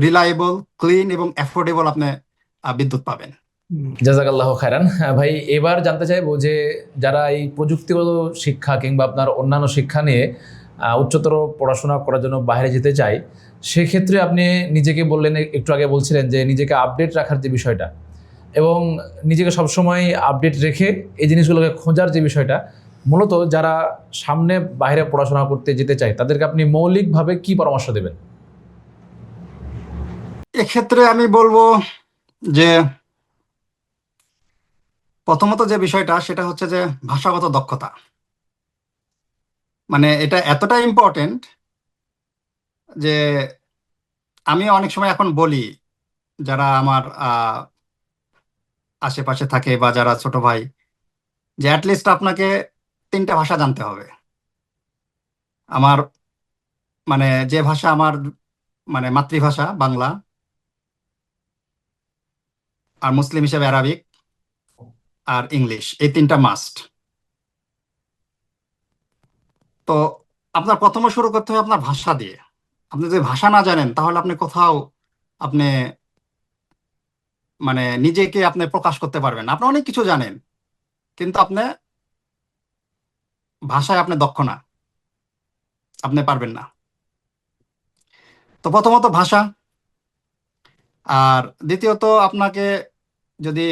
রিলায়েবল, ক্লিন এবং অ্যাফোর্ডেবল আপনি বিদ্যুৎ পাবেন। জাজাকাল্লাহ খায়রান। ভাই, এবার জানতে চাইবো যে যারা এই প্রযুক্তিগত শিক্ষা কিংবা আপনার অন্যান্য শিক্ষা নিয়ে উচ্চতর পড়াশোনা করার জন্য বাইরে যেতে চায়, সেক্ষেত্রে আপনি নিজেকে বললেন, একটু আগে বলছিলেন যে নিজেকে আপডেট রাখার যে বিষয়টা এবং নিজেকে সবসময় আপডেট রেখে এই জিনিসগুলোকে খোঁজার যে বিষয়টা, মূলত যারা সামনে বাইরে পড়াশোনা করতে যেতে চায় তাদেরকে আপনি মৌলিকভাবে কি পরামর্শ দেবেন? এক্ষেত্রে আমি বলবো যে প্রথমত যে বিষয়টা সেটা হচ্ছে যে ভাষাগত দক্ষতা। মানে এটা এতটা ইম্পর্টেন্ট যে আমি অনেক সময় এখন বলি, যারা আমার আশেপাশে থাকে বা যারা ছোট ভাই, যে অ্যাটলিস্ট আপনাকে 3টা ভাষা জানতে হবে। আমার মানে যে ভাষা আমার মানে মাতৃভাষা বাংলা, আর মুসলিম হিসেবে অ্যারাবিক, আর ইংলিশ, এই 3টা মাস্ট। তো আপনার প্রথমে শুরু করতে হবে আপনার ভাষা দিয়ে। আপনি যদি ভাষা না জানেন তাহলে আপনি কোথাও আপনি মানে নিজেকে আপনি প্রকাশ করতে পারবেন না। আপনি অনেক কিছু জানেন কিন্তু আপনি ভাষায় আপনি দক্ষ না, আপনি পারবেন না। তো প্রথমত ভাষা, আর দ্বিতীয়ত আপনাকে যদি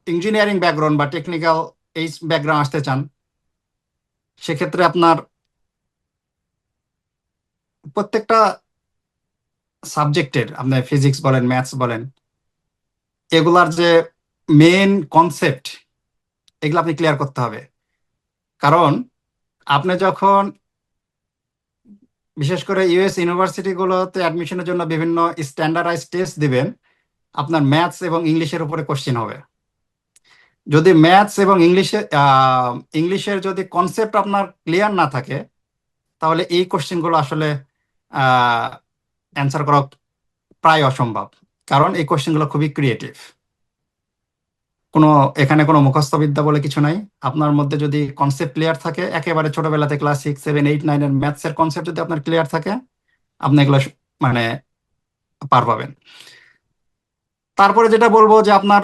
ইঞ্জিনিয়ারিং ব্যাকগ্রাউন্ড বা টেকনিক্যাল এই ব্যাকগ্রাউন্ড আসতে চান, সেক্ষেত্রে আপনার প্রত্যেকটা সাবজেক্টের, আপনি ফিজিক্স বলেন, ম্যাথস বলেন, এগুলার যে মেন কনসেপ্ট, এগুলো আপনি ক্লিয়ার করতে হবে। কারণ আপনি যখন বিশেষ করে ইউএস ইউনিভার্সিটিগুলোতে অ্যাডমিশনের জন্য বিভিন্ন স্ট্যান্ডার্ডাইজ টেস্ট দিবেন, আপনার ম্যাথস এবং ইংলিশের উপরে কোশ্চেন হবে। যদি ম্যাথস এবং ইংলিশের যদি কনসেপ্ট আপনার ক্লিয়ার না থাকে, তাহলে এই কোশ্চেনগুলো আসলে অ্যান্সার করা প্রায় অসম্ভব। কারণ এই কোশ্চেনগুলো খুবই ক্রিয়েটিভ। এখানে কোনো মুখস্থ বিদ্যা বলে কিছু নাই। আপনার মধ্যে যদি কনসেপ্ট ক্লিয়ার থাকে, একেবারে ছোটবেলাতে ক্লাস 6, 7, 8, 9 এর ম্যাথসের কনসেপ্ট যদি আপনার ক্লিয়ার থাকে, আপনি এগুলো মানে পার পাবেন। তারপরে যেটা বলবো যে আপনার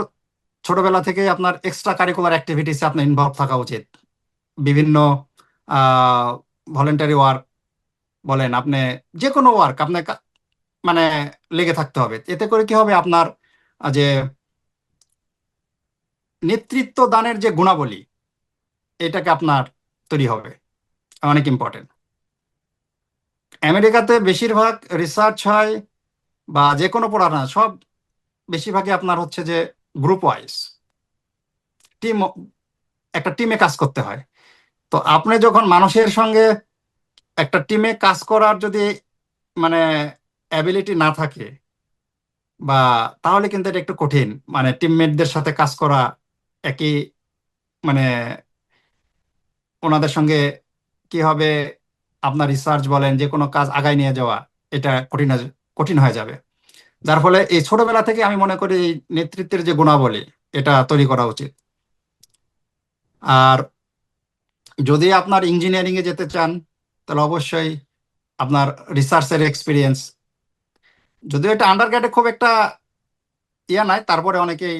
ছোটবেলা থেকে আপনার এক্সট্রা কারিকুলার অ্যাক্টিভিটিসে আপনার ইনভলভ থাকা উচিত। বিভিন্ন ভলেন্টারি ওয়ার্ক বলেন, আপনি যে কোনো ওয়ার্ক আপনি মানে লেগে থাকতে হবে। এতে করে কি হবে, আপনার যে নেতৃত্ব দানের যে গুণাবলী, এটাকে আপনার তৈরি হবে। অনেক ইম্পর্টেন্ট। আমেরিকাতে বেশিরভাগ রিসার্চ হয় বা যে কোনো পড়াশোনা সব বেশিরভাগই আপনার হচ্ছে যে গ্রুপ ওয়াইজ, টিম, একটা টিমে কাজ করতে হয়। তো আপনি যখন মানুষের সঙ্গে একটা টিমে কাজ করার যদি মানে অ্যাবিলিটি না থাকে বা, তাহলে কিন্তু এটা একটু কঠিন। মানে টিমমেটদের সাথে কাজ করা, একই মানে ওনাদের সঙ্গে কি হবে, আপনার রিসার্চ বলেন যে কোনো কাজ আগায় নিয়ে যাওয়া, এটা কঠিন হয়ে যাবে। যার ফলে এই ছোটবেলা থেকে আমি মনে করি এই নেতৃত্বের যে গুণাবলী, এটা তৈরি করা উচিত। আর যদি আপনার ইঞ্জিনিয়ারিং এ যেতে চান, তাহলে অবশ্যই আপনার রিসার্চের এক্সপিরিয়েন্স, যদিও এটা আন্ডারগ্রেডে খুব একটা ইয়া নাই, তারপরে অনেকেই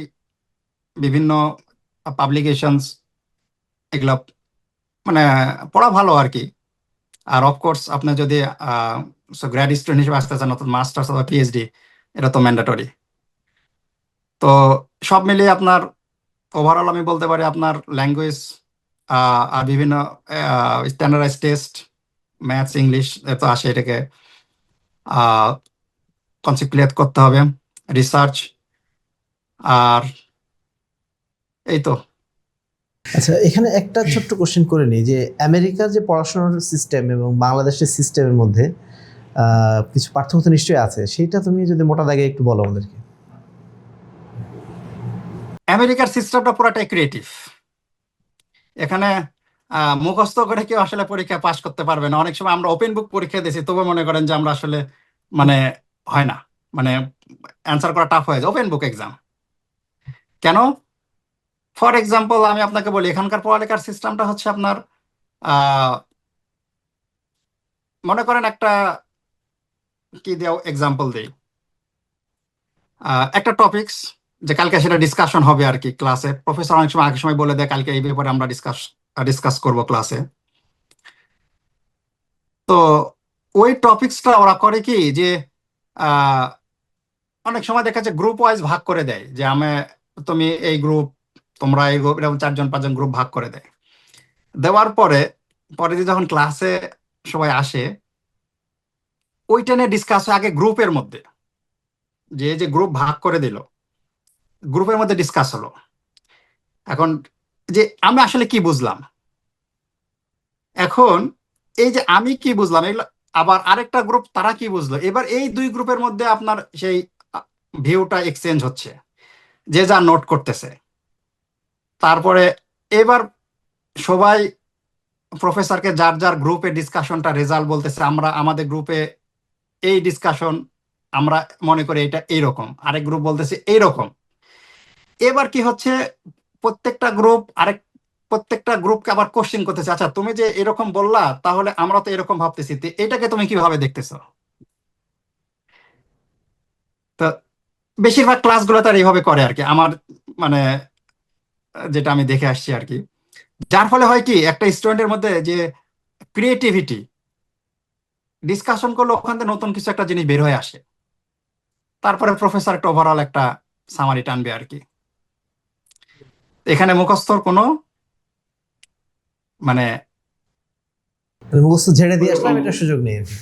বিভিন্ন পাবলিকেশনস এগুলো মানে পড়া ভালো আর কি। আর অফকোর্স আপনি যদি গ্র্যাড স্টুডেন্ট হিসেবে আসতে চান, অর্থাৎ মাস্টার্স অথবা পিএইচডি, এটা তো ম্যান্ডেটরি। তো সব মিলিয়ে আপনার ওভারঅল আমি বলতে পারি আপনার ল্যাঙ্গুয়েজ আর বিভিন্ন স্ট্যান্ডার্ডাইজ টেস্ট, ম্যাথস, ইংলিশ তো আসে, এটাকে কনসেপ্ট ক্লিয়ার করতে হবে, রিসার্চ, আর এই তো। আচ্ছা, এখানে একটা ছোট্ট কোশ্চেন করে নিই যে আমেরিকার যে পড়াশোনার সিস্টেম এবং বাংলাদেশের সিস্টেমের মধ্যে কিছু পার্থক্য তো নিশ্চয়ই আছে, সেইটা তুমি যদি মোটা দাগে একটু বলো আমাদেরকে। আমেরিকার সিস্টেমটা পুরাটাই ক্রিয়েটিভ। এখানে মুখস্থ করে কেউ আসলে পরীক্ষা পাশ করতে পারবে না। অনেক সময় আমরা ওপেন বুক পরীক্ষা দিয়েছি, তবু মনে করেন যে আমরা আসলে মানে হয় না, মানে অ্যান্সার করা টাফ হয়ে যায় ওপেন বুক এক্সাম। কেন? ফর এক্সাম্পল আমি আপনাকে বলি, এখানকার পড়ালেখার সিস্টেমটা হচ্ছে আপনার আহ, মনে করেন একটা, কি দিয়ে এক্সাম্পল দিই, একটা টপিকস, যে কালকে সেটা ডিসকাশন হবে আর কি ক্লাসে। প্রফেসর অনেক সময় আগের সময় বলে দেয় কালকে এই ব্যাপারে আমরা ডিসকাস করব ক্লাসে। তো ওই টপিকসটা ওরা করে কি যে আহ, অনেক সময় দেখা যাচ্ছে গ্রুপ ওয়াইজ ভাগ করে দেয়, যে তুমি এই গ্রুপ, তোমরা এই গ্রুপ, এরকম 4-5 গ্রুপ ভাগ করে দেয়। দেওয়ার পরে পরে দিয়ে যখন ক্লাসে সবাই আসে, ওইটা নিয়ে ডিসকাস হয় আগে গ্রুপের মধ্যে, যে যে গ্রুপ ভাগ করে দিল গ্রুপের মধ্যে ডিসকাস হলো। এখন যে আমি আসলে কি বুঝলাম, এখন এই যে আমি কি বুঝলাম এগুলো, আবার আরেকটা গ্রুপ তারা কি বুঝলো, এবার এই দুই গ্রুপের মধ্যে আপনার সেই ভিউটা এক্সচেঞ্জ হচ্ছে, যে যা নোট করতেছে। তারপরে এবার সবাই প্রফেসরকে যার যার গ্রুপে ডিসকাশনটা রেজাল্ট বলতেছে, আমরা আমাদের গ্রুপে এই ডিসকাশন আমরা মনে করি এটা এইরকম, আরেক গ্রুপ বলতেছে এইরকম। এবার কি হচ্ছে, প্রত্যেকটা গ্রুপ আরেক প্রত্যেকটা গ্রুপকে আবার কোশ্চেন করতেছে, আচ্ছা তুমি যে এরকম বললা, তাহলে আমরা তো এরকম ভাবতেছি, তো এটাকে তুমি কিভাবে দেখতেছো? তো বেশিরভাগ ক্লাসগুলো তার এইভাবে করে আর কি, আমার মানে যেটা আমি দেখে আসছি আর কি। যার ফলে হয় কি, একটা স্টুডেন্টের মধ্যে যে ক্রিয়েটিভিটি, ডিসকাশন করলে ওখান থেকে নতুন কিছু একটা জিনিস বের হয়ে আসে। তারপরে প্রফেসর একটা ওভারঅল একটা সামারি টানবে আর কি। এখানে মুখস্থর কোনো মানে মানে মুখস্থ ঝেড়ে দিয়ে আসলাম, এটা সুযোগ নেই আর কি।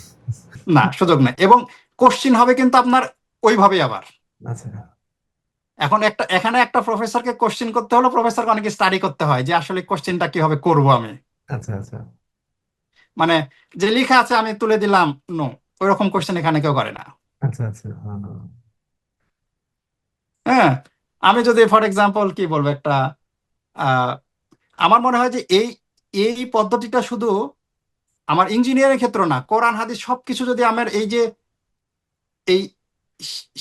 না, সুযোগ নেই। এবং কোশ্চিন হবে কিন্তু আপনার ওইভাবেই আবার। আচ্ছা এখন এখানে একটা প্রফেসরকে কোশ্চিন করতে হলে প্রফেসরকে অনেক স্টাডি করতে হয়, যে আসলে কোশ্চিনটা কিভাবে করব আমি। আচ্ছা আচ্ছা। মানে যে লেখা আছে আমি তুলে দিলাম, নো, ওইরকম কোশ্চেন এখানে কেউ করে না। আচ্ছা আচ্ছা, হ্যাঁ, হ্যাঁ। হ্যাঁ, আমি যদি ফর এক্সাম্পল কি বলবো, একটা আহ, আমার মনে হয় যে এই এই পদ্ধতিটা শুধু আমার ইঞ্জিনিয়ারিং ক্ষেত্র না, কোরআন হাদিস সবকিছু যদি আমার এই যে এই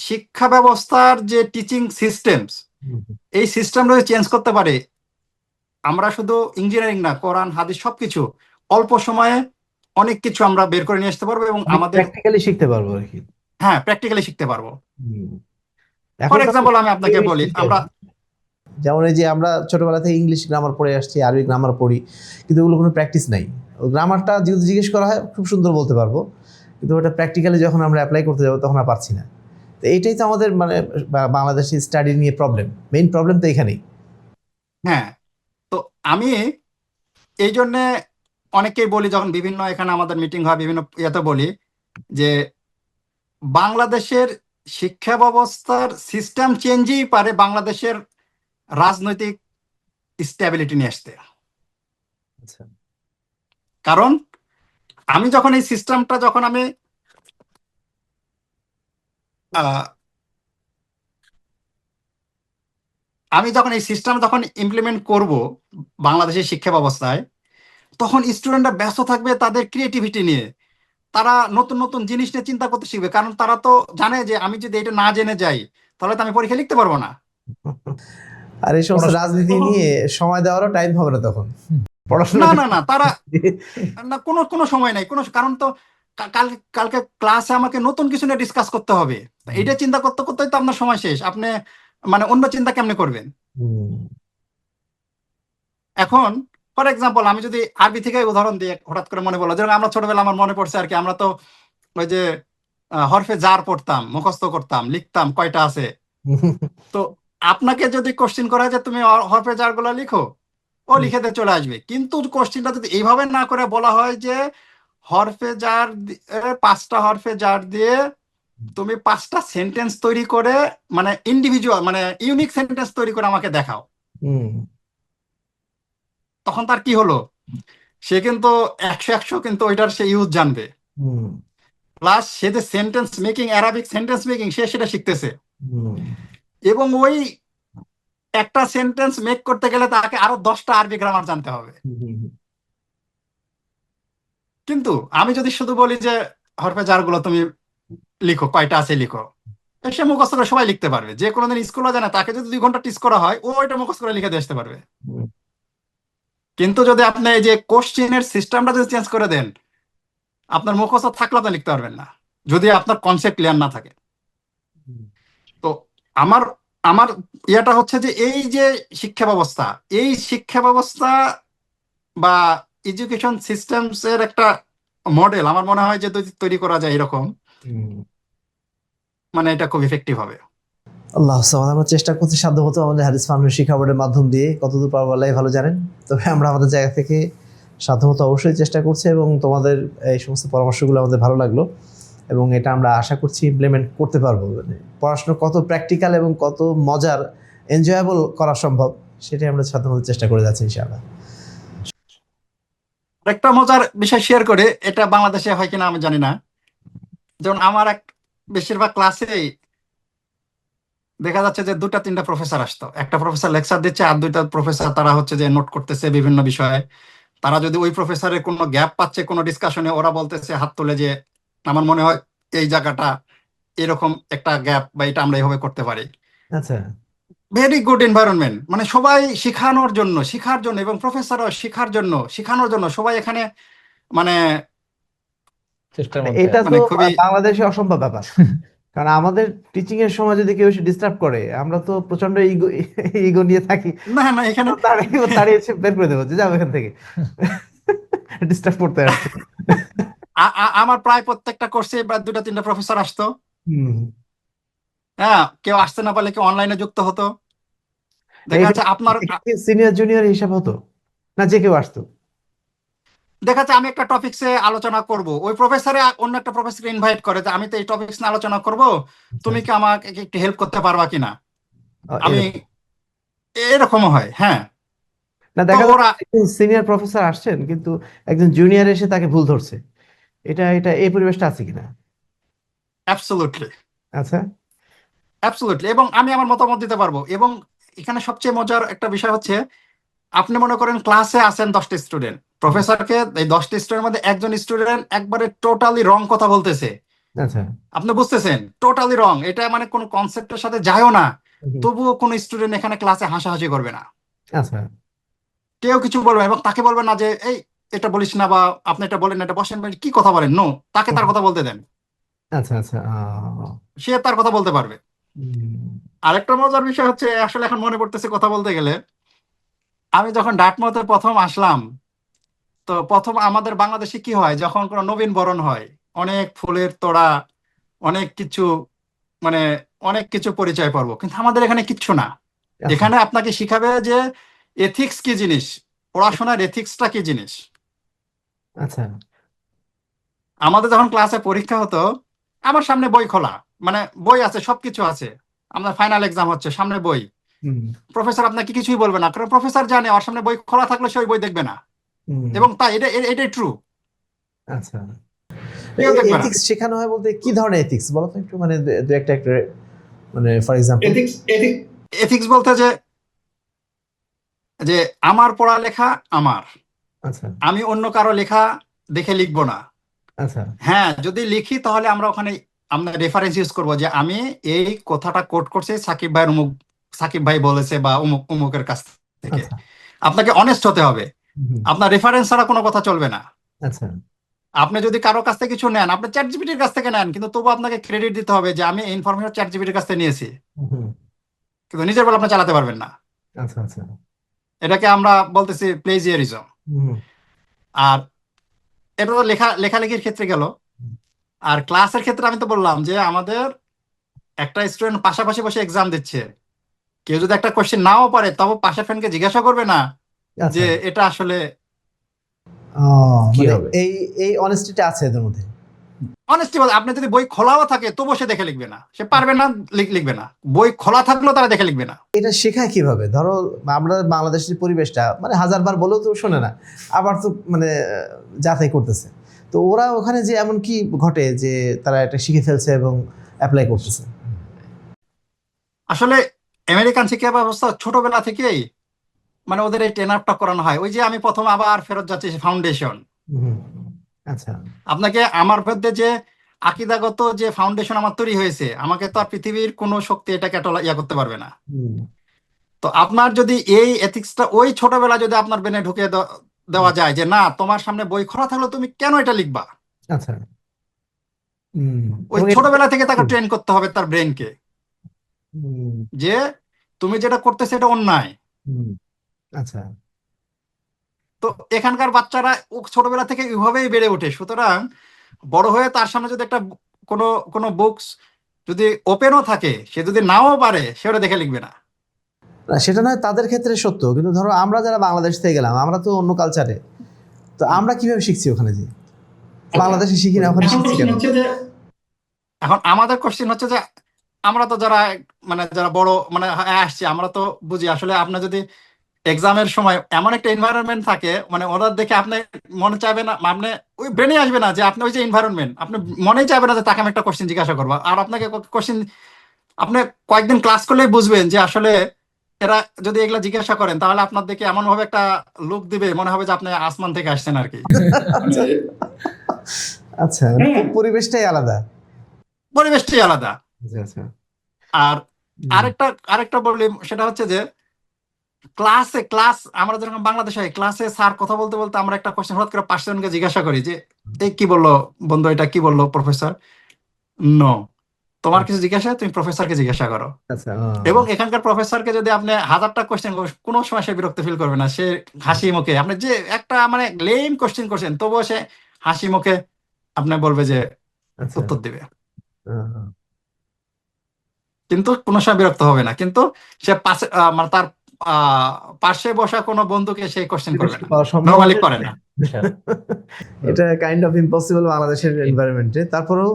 শিক্ষা ব্যবস্থার যে টিচিং সিস্টেমস, হুম, হুম। এই সিস্টেমটা যদি চেঞ্জ করতে পারে, আমরা শুধু ইঞ্জিনিয়ারিং না, কোরআন হাদিস সবকিছু অল্প সময়ে অনেক কিছু আমরা বের করে নিয়ে আসতে পারবো, এবং অনেক আমাদের, প্র্যাকটিক্যালি শিখতে পারবো আর কি। হ্যাঁ, প্র্যাকটিক্যালি শিখতে পারবো। হুম। ফর এখন তো এক্সাম্পল আমি আপনাকে বলি, আমরা যেমন এই যে আমরা ছোটবেলা থেকে ইংলিশ গ্রামার পড়ে আসছি, আরবি গ্রামার পড়ি, কিন্তু ওগুলো কোনো প্র্যাকটিস নাই। গ্রামারটা যদি জিজ্ঞেস করা হয় খুব সুন্দর বলতে পারবো, কিন্তু ওটা প্র্যাকটিক্যালি যখন আমরা অ্যাপ্লাই করতে যাবো তখন আর পারছি না। তো এইটাই তো আমাদের মানে বাংলাদেশি স্টাডি নিয়ে প্রবলেম, মেইন প্রবলেম তো এখানেই। হ্যাঁ, তো আমি এই জন্যে অনেকেই বলি, যখন বিভিন্ন এখানে আমাদের মিটিং হয় বিভিন্ন ইয়েতে বলি, যে বাংলাদেশের শিক্ষা ব্যবস্থার সিস্টেম চেঞ্জই পারে বাংলাদেশের রাজনৈতিক স্ট্যাবিলিটি নিয়ে আসতে। আচ্ছা। কারণ আমি যখন এই সিস্টেমটা যখন আহ, আমি যখন এই সিস্টেম যখন ইমপ্লিমেন্ট করব বাংলাদেশের শিক্ষা ব্যবস্থায়, তখন স্টুডেন্টরা ব্যস্ত থাকবে তাদের ক্রিয়েটিভিটি নিয়ে। তারা নতুন নতুন জিনিস নিয়ে চিন্তা করতে শিখবে, কারণ তারা তো জানে যে আমি যদি এটা না জেনে যাই, তাহলে তো আমি পরীক্ষা লিখতে পারবো না। আর এই সমস্ত রাজনীতি নিয়ে সময় দেওয়ারও টাইম হবে না তখন, পড়াশোনা। না না না, তারা না, কোনো কোনো সময় নাই, কোনো কারণ তো কালকে ক্লাসে আমাকে নতুন কিছু নিয়ে ডিসকাস করতে হবে। তা এটা চিন্তা করতে করতেই তো আপনার সময় শেষ। আপনি মানে অন্য চিন্তা কেমনে করবেন? এখন ফর এক্সাম্পল আমি যদি আরবি থেকে উদাহরণ দিয়ে হঠাৎ করে মনে পড়লো, যেরকম আমরা ছোটবেলা, আমার মনে পড়ছে আর কি, আমরা তো ওই যে হরফে জার পড়তাম, মুখস্থ করতাম, লিখতাম কয়টা আছে। তো আপনাকে যদি কোশ্চিন করা হয় যে তুমি হরফে জার গুলা লিখো, ও লিখে দিয়ে চলে আসবে। কিন্তু কোশ্চিনটা যদি এইভাবে না করে বলা হয় যে হরফে জার 5টা হরফে জার দিয়ে তুমি 5টা সেন্টেন্স তৈরি করে, মানে ইন্ডিভিজুয়াল মানে ইউনিক সেন্টেন্স তৈরি করে আমাকে দেখাও, তখন তার কি হলো, সে কিন্তু 100 কিন্তু ওইটার সে ইউজ জানবে। প্লাস সে যে sentence making, Arabic sentence making, সে সেটা শিখতেছে। হুম, এবং ওই একটা সেন্টেন্স মেক করতে গেলে তাকে আরো 10টা আরবি গ্রামার জানতে হবে। হুম, হুম, কিন্তু আমি যদি শুধু বলি যে হরফে জারগুলো তুমি লিখো, কয়টা আছে লিখো, সে মুখস্থ করে সবাই লিখতে পারবে। যে কোনোদিন স্কুলে জানে তাকে যদি 2 ঘন্টা টিচ করা হয়, ও এটা মুখস্থ করে লিখে দিয়ে আসতে পারবে। হুম, কিন্তু যদি আপনি এই যে কোশ্চেনের সিস্টেমটা যদি চেঞ্জ করে দেন, আপনার মুখস্থ থাকলে আপনি লিখতে পারবেন না, যদি আপনার কনসেপ্ট ক্লিয়ার না থাকে। হুম। তো আমার আমার ইয়েটা হচ্ছে যে এই যে শিক্ষা ব্যবস্থা, এই শিক্ষা ব্যবস্থা বা এডুকেশন সিস্টেমস এর একটা মডেল আমার মনে হয় যে যদি তৈরি করা যায় এরকম, হুম। মানে এটা খুব ইফেক্টিভ হবে। আল্লাহ সামাদ, আমরা চেষ্টা করছি সাধ্যমতো আমাদের হাদিস ফাউন্ডেশন শিক্ষা বোর্ডের মাধ্যম দিয়ে, কতদূর পারবো আল্লাহ ভালো জানেন। তবে আমরা আমাদের জায়গা থেকে সাধ্যমতো অবশ্যই চেষ্টা করছি, এবং তোমাদের এই সমস্ত পরামর্শগুলো আমাদের ভালো লাগলো, এবং এটা আমরা আশা করছি ইমপ্লিমেন্ট করতে পারবো। মানে পড়াশোনা কত প্র্যাকটিক্যাল এবং কত মজার, এনজয়েবল করা সম্ভব, সেটাই আমরা সাধ্যমতো চেষ্টা করে যাচ্ছি ইনশাআল্লাহ। একটা মজার বিষয় শেয়ার করে, এটা বাংলাদেশে হয় কিনা আমি জানি না। যেমন আমার বেশিরভাগ ক্লাসেই দেখা যাচ্ছে যে 2টা 3টা প্রফেসর আসতো, একটা প্রফেসর লেকচার দিচ্ছে আর 2টা প্রফেসর তারা হচ্ছে যে নোট করতেছে বিভিন্ন বিষয়ে। তারা যদি ওই প্রফেসরের কোনো গ্যাপ পাচ্ছে কোনো ডিসকাশনে, ওরা বলতেছে হাত তুলে যে আমার মনে হয় এই জায়গাটা এরকম একটা গ্যাপ, বা এটা আমরা এইভাবে করতে পারি। আচ্ছা, ভেরি গুড এনভায়রনমেন্ট, মানে সবাই শেখানোর জন্য, শেখার জন্য, এবং প্রফেসরও শেখার জন্য, শেখানোর জন্য সবাই এখানে মানে চেষ্টার মানে মধ্যে এটা আছে। তো মানে খুবই বাংলাদেশে অসম্ভব ব্যাপার। কারণ আমাদের টিচিং এর সময় যদি কেউ এসে ডিস্টার্ব করে, আমরা তো প্রচন্ড ইগো ইগো নিয়ে থাকি, না না এখানে তাড়িয়ে তাড়িয়ে এসে বের করে দেবো যে যাও এখান থেকে, ডিস্টার্ব করতে আসছে। আমার প্রায় প্রত্যেকটা কোর্সে 2টা 3টা প্রফেসর আসতো। হুম। হ্যাঁ, কেউ আসতে না পারলে কেউ অনলাইনে যুক্ত হতো। দেখা এটা যাচ্ছে আপনার সিনিয়র জুনিয়র হিসাব হতো, না যে কেউ আসতো? দেখা যাচ্ছে আমি একটা টপিকসে আলোচনা করব, ওই প্রফেসরে অন্য একটা প্রফেসরকে ইনভাইট করে যে আমি তো এই টপিকস নিয়ে আলোচনা করব, আচ্ছা, তুমি কি আমাকে একটু হেল্প করতে পারবা কিনা। আমি এরকম। এরকমও হয়, হ্যাঁ। না, তো দেখা ওরা যাচ্ছে একজন সিনিয়র প্রফেসর আসছেন কিন্তু একজন জুনিয়র এসে তাকে ভুল ধরছে, এটা এটা এই পরিবেশটা আছে কিনা? অ্যাবসোলুটলি, আচ্ছা, অ্যাবসোলুটলি, এবং আমি আমার মতামত দিতে পারবো। এবং এখানে সবচেয়ে মজার একটা বিষয় হচ্ছে, আপনি মনে করেন ক্লাসে আছেন 10টা স্টুডেন্ট, হুম, প্রফেসরকে এই 10টা স্টুডেন্টের মধ্যে একজন স্টুডেন্ট একবারে টোটালি রং কথা বলতেছে, আচ্ছা, আপনি বুঝতেছেন টোটালি রং, এটা মানে কোনো কনসেপ্টের সাথে যায়ও না, হুম, তবুও কোনো স্টুডেন্ট এখানে ক্লাসে হাসাহাসি করবে না, আচ্ছা, কেউ কিছু বলবে না, এবং তাকে বলবে না যে এই এটা বলিস না, বা আপনি এটা বলেন না, এটা বসেন, বা কি কথা বলেন, নো, তাকে হুম, তার কথা বলতে দেন, আচ্ছা, আচ্ছা, সে তার কথা বলতে পারবে। হুম, আরেকটা মজার বিষয় হচ্ছে, আসলে এখন মনে পড়তেছে কথা বলতে গেলে, আমি যখন ডাটমাউথে প্রথম আসলাম, তো প্রথম আমাদের বাংলাদেশে কি হয়, যখন কোনো নবীন বরণ হয়, অনেক ফুলের তোড়া, অনেক কিছু, মানে অনেক কিছু পরিচয় পর্ব, কিন্তু আমাদের এখানে কিচ্ছু না। আচ্ছা, এখানে আপনাকে শিখাবে যে এথিক্স কি জিনিস, পড়াশোনার এথিক্সটা কি জিনিস। আচ্ছা, আমাদের যখন ক্লাসে পরীক্ষা হতো, আমার সামনে বই খোলা, মানে বই আছে, সবকিছু আছে, আপনার ফাইনাল এক্সাম হচ্ছে, সামনে বই, হুম, প্রফেসর আপনাকে কিছুই বলবে না, কারণ প্রফেসর জানে ওর সামনে বই খোলা থাকলে সে ওই বই দেখবে না। হুম, এবং তাই এটাই ট্রু, আচ্ছা। কেউ দেখবে না। এথিক্স শেখানো হয় বলতে কি ধরনের এথিক্স বলো তো একটু, মানে দু একটা একটা, মানে ফর এক্সাম্পল। এথিক্স এথিক্স বলতে যে যে আমার পড়ালেখা আমার, আচ্ছা, আমি অন্য কারো লেখা দেখে লিখবো না। আচ্ছা, হ্যাঁ, যদি লিখি তাহলে আমরা ওখানে আমরা রেফারেন্স ইউজ করবো যে আমি এই কথাটা কোট করছি সাকিব ভাই অমুক, সাকিব ভাই বলেছে, বা অমুক অমুকের কাছ থেকে। আচ্ছা, আপনাকে অনেস্ট হতে হবে, হুম, আপনার রেফারেন্স ছাড়া কোনো কথা চলবে না। আচ্ছা, আপনি যদি কারো কাছ থেকে কিছু নেন, আপনি চ্যাট জিপিটির কাছ থেকে নেন, কিন্তু তবু আপনাকে ক্রেডিট দিতে হবে যে আমি এই ইনফরমেশন চ্যাট জিপিটির কাছ থেকে নিয়েছি, হুম, কিন্তু নিজের বলে আপনি চালাতে পারবেন না। আচ্ছা, আচ্ছা, এটাকে আমরা বলতেছি প্লেজিয়ারিজম। হুম, আর এটা তো লেখালেখির ক্ষেত্রে গেল। আর ক্লাসের ক্ষেত্রে আমি তো বললাম যে আমাদের একটা স্টুডেন্ট পাশাপাশি বসে এক্সাম দিচ্ছে, কেউ যদি একটা কোশ্চেন নাও পারে, তবে পাশের ফ্রেন্ডকে জিজ্ঞাসা করবে না যে আচ্ছা, এটা আসলে কি মানে হবে। এই অনেস্টিটা আছে এদের মধ্যে। অনেস্টি বলে, আপনি যদি বই খোলাও থাকে তবুও সে দেখে লিখবে না, সে পারবে না, লিখবে না, বই খোলা থাকলেও তারা দেখে লিখবে না। এটা শেখায় কিভাবে? ধরো আমরা বাংলাদেশের পরিবেশটা মানে হাজারবার বলেও তো শোনে না, আবার তো মানে যাচাই করতেছে। তো ওরা ওখানে যে এমন কি ঘটে যে তারা এটা শিখে ফেলছে এবং অ্যাপ্লাই করতেছে? আসলে আমেরিকান শিক্ষা ব্যবস্থা ছোটবেলা থেকেই মানে ওদের এই ট্রেন আপটা করানো হয়। ওই যে আমি প্রথম আবার ফেরত যাচ্ছি ফাউন্ডেশন, হুম, আচ্ছা। আপনাকে আমার মধ্যে যে আকিদাগত যে ফাউন্ডেশন আমার তৈরি হয়েছে, আমাকে তো আর পৃথিবীর কোনো শক্তি এটাকে ইয়া করতে পারবে না। হুম, তো আপনার যদি এই এথিক্সটা ওই ছোটবেলা যদি আপনার ব্রেনে ঢুকে দেওয়া যায় যে না, তোমার সামনে বই খোলা থাকলে তুমি কেন এটা লিখবা, আচ্ছা। হুম, ওই এবং ছোটবেলা থেকে তাকে ট্রেন করতে হবে তার ব্রেনকে হুম, যে তুমি যেটা করতেছো এটা অন্যায়। হুম, আচ্ছা। তো এখানকার বাচ্চারা ছোটবেলা থেকে ওইভাবেই বেড়ে ওঠে। সুতরাং বড় হয়ে তার সামনে যদি একটা কোনো কোনো বুকস যদি ওপেনও থাকে, সে যদি নাও পারে সে ওটা দেখে লিখবে না। না, সেটা নয় তাদের ক্ষেত্রে সত্য, কিন্তু ধরো আমরা যারা বাংলাদেশ থেকে গেলাম, আমরা তো অন্য কালচারে, তো আমরা কিভাবে শিখছি ওখানে যে? বাংলাদেশে শিখি না, ওখানে এখন শিখছি কোশ্চিন কেন? হচ্ছে যে এখন আমাদের কোশ্চিন হচ্ছে যে আমরা তো যারা মানে যারা বড় মানে আসছে, আমরা তো বুঝি আসলে আপনার যদি এক্সামের সময় এমন একটা এনভায়রনমেন্ট থাকে, মানে ওদের দেখে আপনি মনে চাইবে না, আপনি ওই ব্রেনে আসবে না যে আপনি ওই যে এনভায়রনমেন্ট, আপনি মনেই চাইবে না যে তাকে আমি একটা কোশ্চেন জিজ্ঞাসা করবো। আর আপনাকে কোশ্চেন আপনি কয়েকদিন ক্লাস করলেই বুঝবেন যে আসলে এরা যদি এগুলা জিজ্ঞাসা করেন তাহলে আপনার দেখে এমন ভাবে একটা লুক দিবে, মনে হবে যে আপনি আসমান থেকে আসছেন আর কি। আচ্ছা, আচ্ছা, পরিবেশটাই আলাদা। পরিবেশটাই আলাদা। আচ্ছা, আচ্ছা। আর আরেকটা আরেকটা বলি, সেটা হচ্ছে যে ক্লাস আমরা যখন বাংলাদেশে হয়, ক্লাসে স্যার কথা বলতে বলতে আমরা একটা কোশ্চেন হঠাৎ করে পাঁচজনকে জিজ্ঞাসা করি যে এই কি বললো বন্ধু, এটা কি বললো প্রফেসর। নো, তোমার কিছু জিজ্ঞাসা তুমি প্রফেসরকে জিজ্ঞাসা করো। আচ্ছা, এবং এখানকার প্রফেসরকে যদি আপনি হাজারটা কোশ্চেন কোনো সময় সে বিরক্ত ফিল করবে না। সে হাসি মুখে আপনি যে একটা মানে লেম কোশ্চেন করছেন তবুও সে হাসি মুখে আপনি বলবে যে আচ্ছা, উত্তর দিবে, আহ, কিন্তু কোনো সময় বিরক্ত হবে না। কিন্তু সে পাশে মানে তার পাশে বসা কোনো বন্ধুকে সেই কোশ্চেন করবে না, পাওয়া সম্ভব নর্মালি হবে করে না। এটা কাইন্ড অফ ইম্পসিবল বাংলাদেশের এনভায়রনমেন্টে। তারপরেও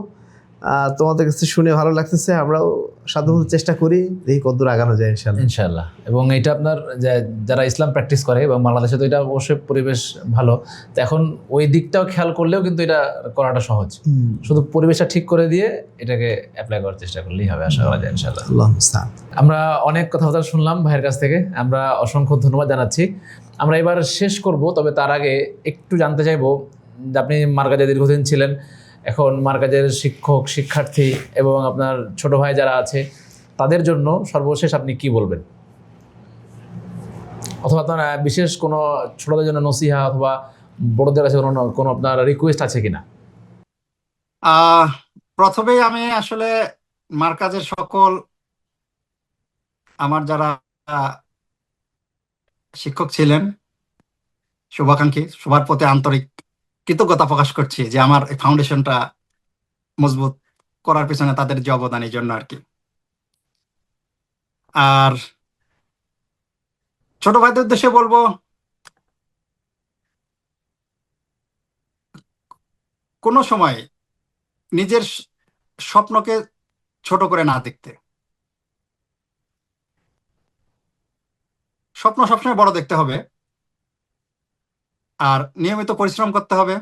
তোমাদের কাছে শুনে ভালো লাগতেছে, আমরাও সাধ্যমতো চেষ্টা করি, দেখি কতদূর আগানো যায় ইনশাল্লাহ। ইনশাআল্লাহ। এবং এটা আপনার যারা ইসলাম প্র্যাকটিস করে এবং বাংলাদেশে তো এটা অবশ্যই পরিবেশ ভালো, তো এখন ওই দিকটাও খেয়াল করলেও কিন্তু এটা করাটা সহজ। শুধু পরিবেশটা ঠিক করে দিয়ে এটাকে অ্যাপ্লাই করার চেষ্টা করলেই হবে, আশা করা যায় ইনশাআল্লাহ। আল্লাহ মুস্তাআন। আমরা অনেক কথাবার্তা শুনলাম ভাইয়ের কাছ থেকে, আমরা অসংখ্য ধন্যবাদ জানাচ্ছি। আমরা এবার শেষ করব, তবে তার আগে একটু জানতে চাইবো যে আপনি মার্কাজে দীর্ঘদিন ছিলেন, এখন মার্কাজের শিক্ষক, শিক্ষার্থী এবং আপনার ছোট ভাই যারা আছে তাদের জন্য সর্বশেষ আপনি কি বলবেন, অথবা আপনার বিশেষ কোনো ছোটদের জন্য নসিহা অথবা বড়দের কাছে কোনো কোনো আপনার রিকোয়েস্ট আছে কিনা? আহ প্রথমেই আমি আসলে মার্কাজের সকল আমার যারা আহ, শিক্ষক ছিলেন, শুভাকাঙ্ক্ষী, সবার প্রতি আন্তরিক কৃতজ্ঞতা প্রকাশ করছি যে আমার এই ফাউন্ডেশনটা মজবুত করার পিছনে তাদের যে অবদান, এই জন্য আর কি। আর ছোট ভাইদের উদ্দেশ্যে বলবো, কোনো সময় নিজের স্বপ্নকে ছোট করে না দেখতে, স্বপ্ন সবসময় বড় দেখতে হবে। আর নিয়মিত পরিশ্রম করতে হবে।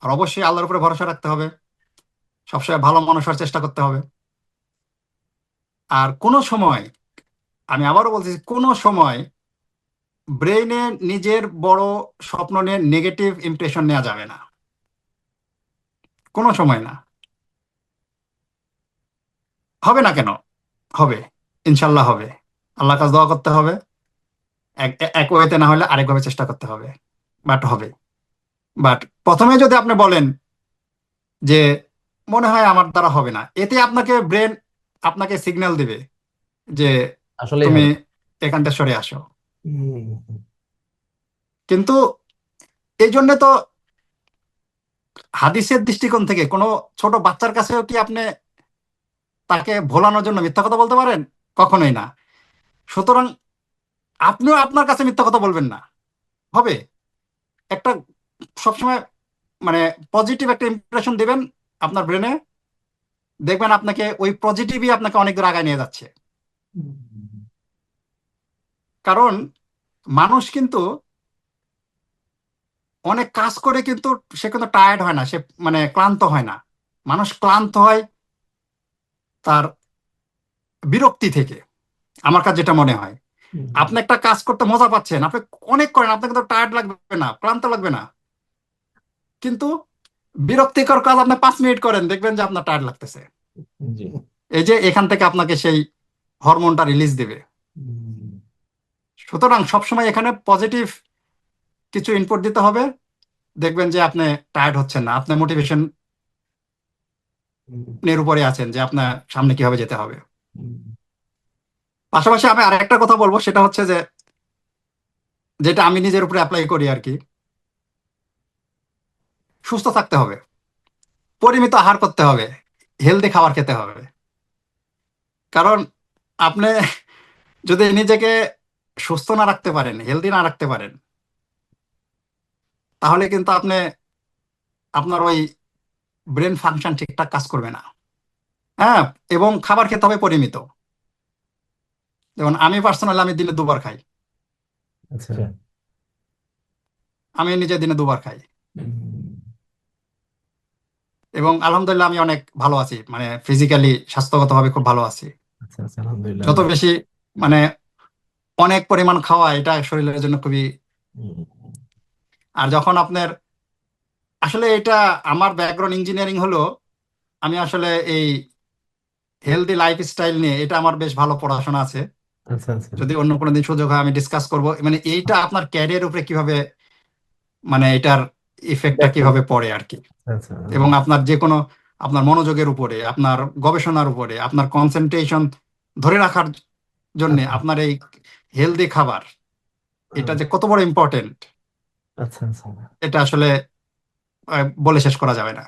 আর অবশ্যই আল্লাহর উপরে ভরসা রাখতে হবে। সবসময় ভালো মানুষ হওয়ার চেষ্টা করতে হবে। আর কোনো সময়, আমি আবারও বলছি, কোনো সময় ব্রেইনে নিজের বড় স্বপ্ন নিয়ে নেগেটিভ ইমপ্রেশন নেওয়া যাবে না, কোনো সময় না। হবে না কেন? হবে, ইনশাল্লাহ হবে। আল্লাহর কাছে দোয়া করতে হবে, এক এক ওয়েতে না হলে আরেকভাবে চেষ্টা করতে হবে, বাট হবে। বাট প্রথমে যদি আপনি বলেন যে মনে হয় আমার দ্বারা হবে না, এতে আপনাকে ব্রেন আপনাকে সিগন্যাল দিবে যে আসলেই তুমি হবে। এখান থেকে সরে আসো। হুম, কিন্তু এই জন্য তো হাদিসের দৃষ্টিকোণ থেকে কোনো ছোট বাচ্চার কাছেও কি আপনি তাকে ভোলানোর জন্য মিথ্যা কথা বলতে পারেন? কখনোই না। সুতরাং আপনিও আপনার কাছে মিথ্যা কথা বলবেন না। হবে একটা সবসময় মানে পজিটিভ একটা ইমপ্রেশন দিবেন আপনার ব্রেনে, দেখবেন আপনাকে ওই পজিটিভই আপনাকে অনেক দূর আগায় নিয়ে যাচ্ছে। কারণ মানুষ কিন্তু অনেক কাজ করে কিন্তু সে কিন্তু টায়ার্ড হয় না, সে মানে ক্লান্ত হয় না। মানুষ ক্লান্ত হয় তার বিরক্তি থেকে, আমার কাছে যেটা মনে হয়। আপনি একটা কাজ করতে মজা পাচ্ছেন, আপনি অনেক করেন, আপনার কিন্তু টায়ার্ড লাগবে না, ক্লান্ত লাগবে না। কিন্তু বিরক্তিকর কাজ আপনি 5 মিনিট করেন, দেখবেন যে আপনার টায়ার্ড লাগতেছে। জি। এই যে এখান থেকে আপনাকে সেই হরমোনটা রিলিজ দেবে। সুতরাং সবসময় এখানে পজিটিভ কিছু ইনপুট দিতে হবে, দেখবেন যে আপনি টায়ার্ড হচ্ছেন না, আপনার মোটিভেশন এর উপরে আছেন যে আপনার সামনে কিভাবে যেতে হবে। পাশাপাশি আমি আরেকটা কথা বলবো, সেটা হচ্ছে যে যেটা আমি নিজের উপরে অ্যাপ্লাই করি আর কি, সুস্থ থাকতে হবে, পরিমিত আহার করতে হবে, হেলদি খাবার খেতে হবে। কারণ আপনি যদি নিজেকে সুস্থ না রাখতে পারেন, হেলদি না রাখতে পারেন, তাহলে কিন্তু আপনি আপনার ওই ব্রেন ফাংশন ঠিকঠাক কাজ করবে না। হ্যাঁ, এবং খাবার খেতে হবে পরিমিত। যেমন আমি পার্সোনালি আমি দিনে 2 বার খাই, আচ্ছা। আমি নিজে দিনে 2 বার খাই, এবং আলহামদুলিল্লাহ আমি অনেক ভালো আছি, মানে ফিজিক্যালি স্বাস্থ্যগতভাবে খুব ভালো আছি। আচ্ছা আচ্ছা, আলহামদুলিল্লাহ। যত বেশি মানে অনেক পরিমাণ খাওয়া এটা শরীরের জন্য খুবই। আর যখন আপনার আসলে এটা, আমার ব্যাকগ্রাউন্ড ইঞ্জিনিয়ারিং হলো, আমি আসলে এই হেলদি লাইফস্টাইল নিয়ে এটা আমার বেশ ভালো পড়াশোনা আছে। আচ্ছা আচ্ছা যদি অন্য কোনো দিন সুযোগ হয় আমি ডিসকাস করব, মানে এইটা আপনার ক্যারিয়ার উপরে কিভাবে, মানে এটার ইফেক্টটা কিভাবে পড়ে আর কি। আচ্ছা এবং আপনার যে কোনো, আপনার মনোযোগের উপরে, আপনার গবেষণার উপরে, আপনার কনসেন্ট্রেশন ধরে রাখার জন্য আপনার এই হেলদি খাবার, এটা যে কত বড় ইম্পর্টেন্ট, আচ্ছা আচ্ছা। এটা আসলে বলে শেষ করা যাবে না।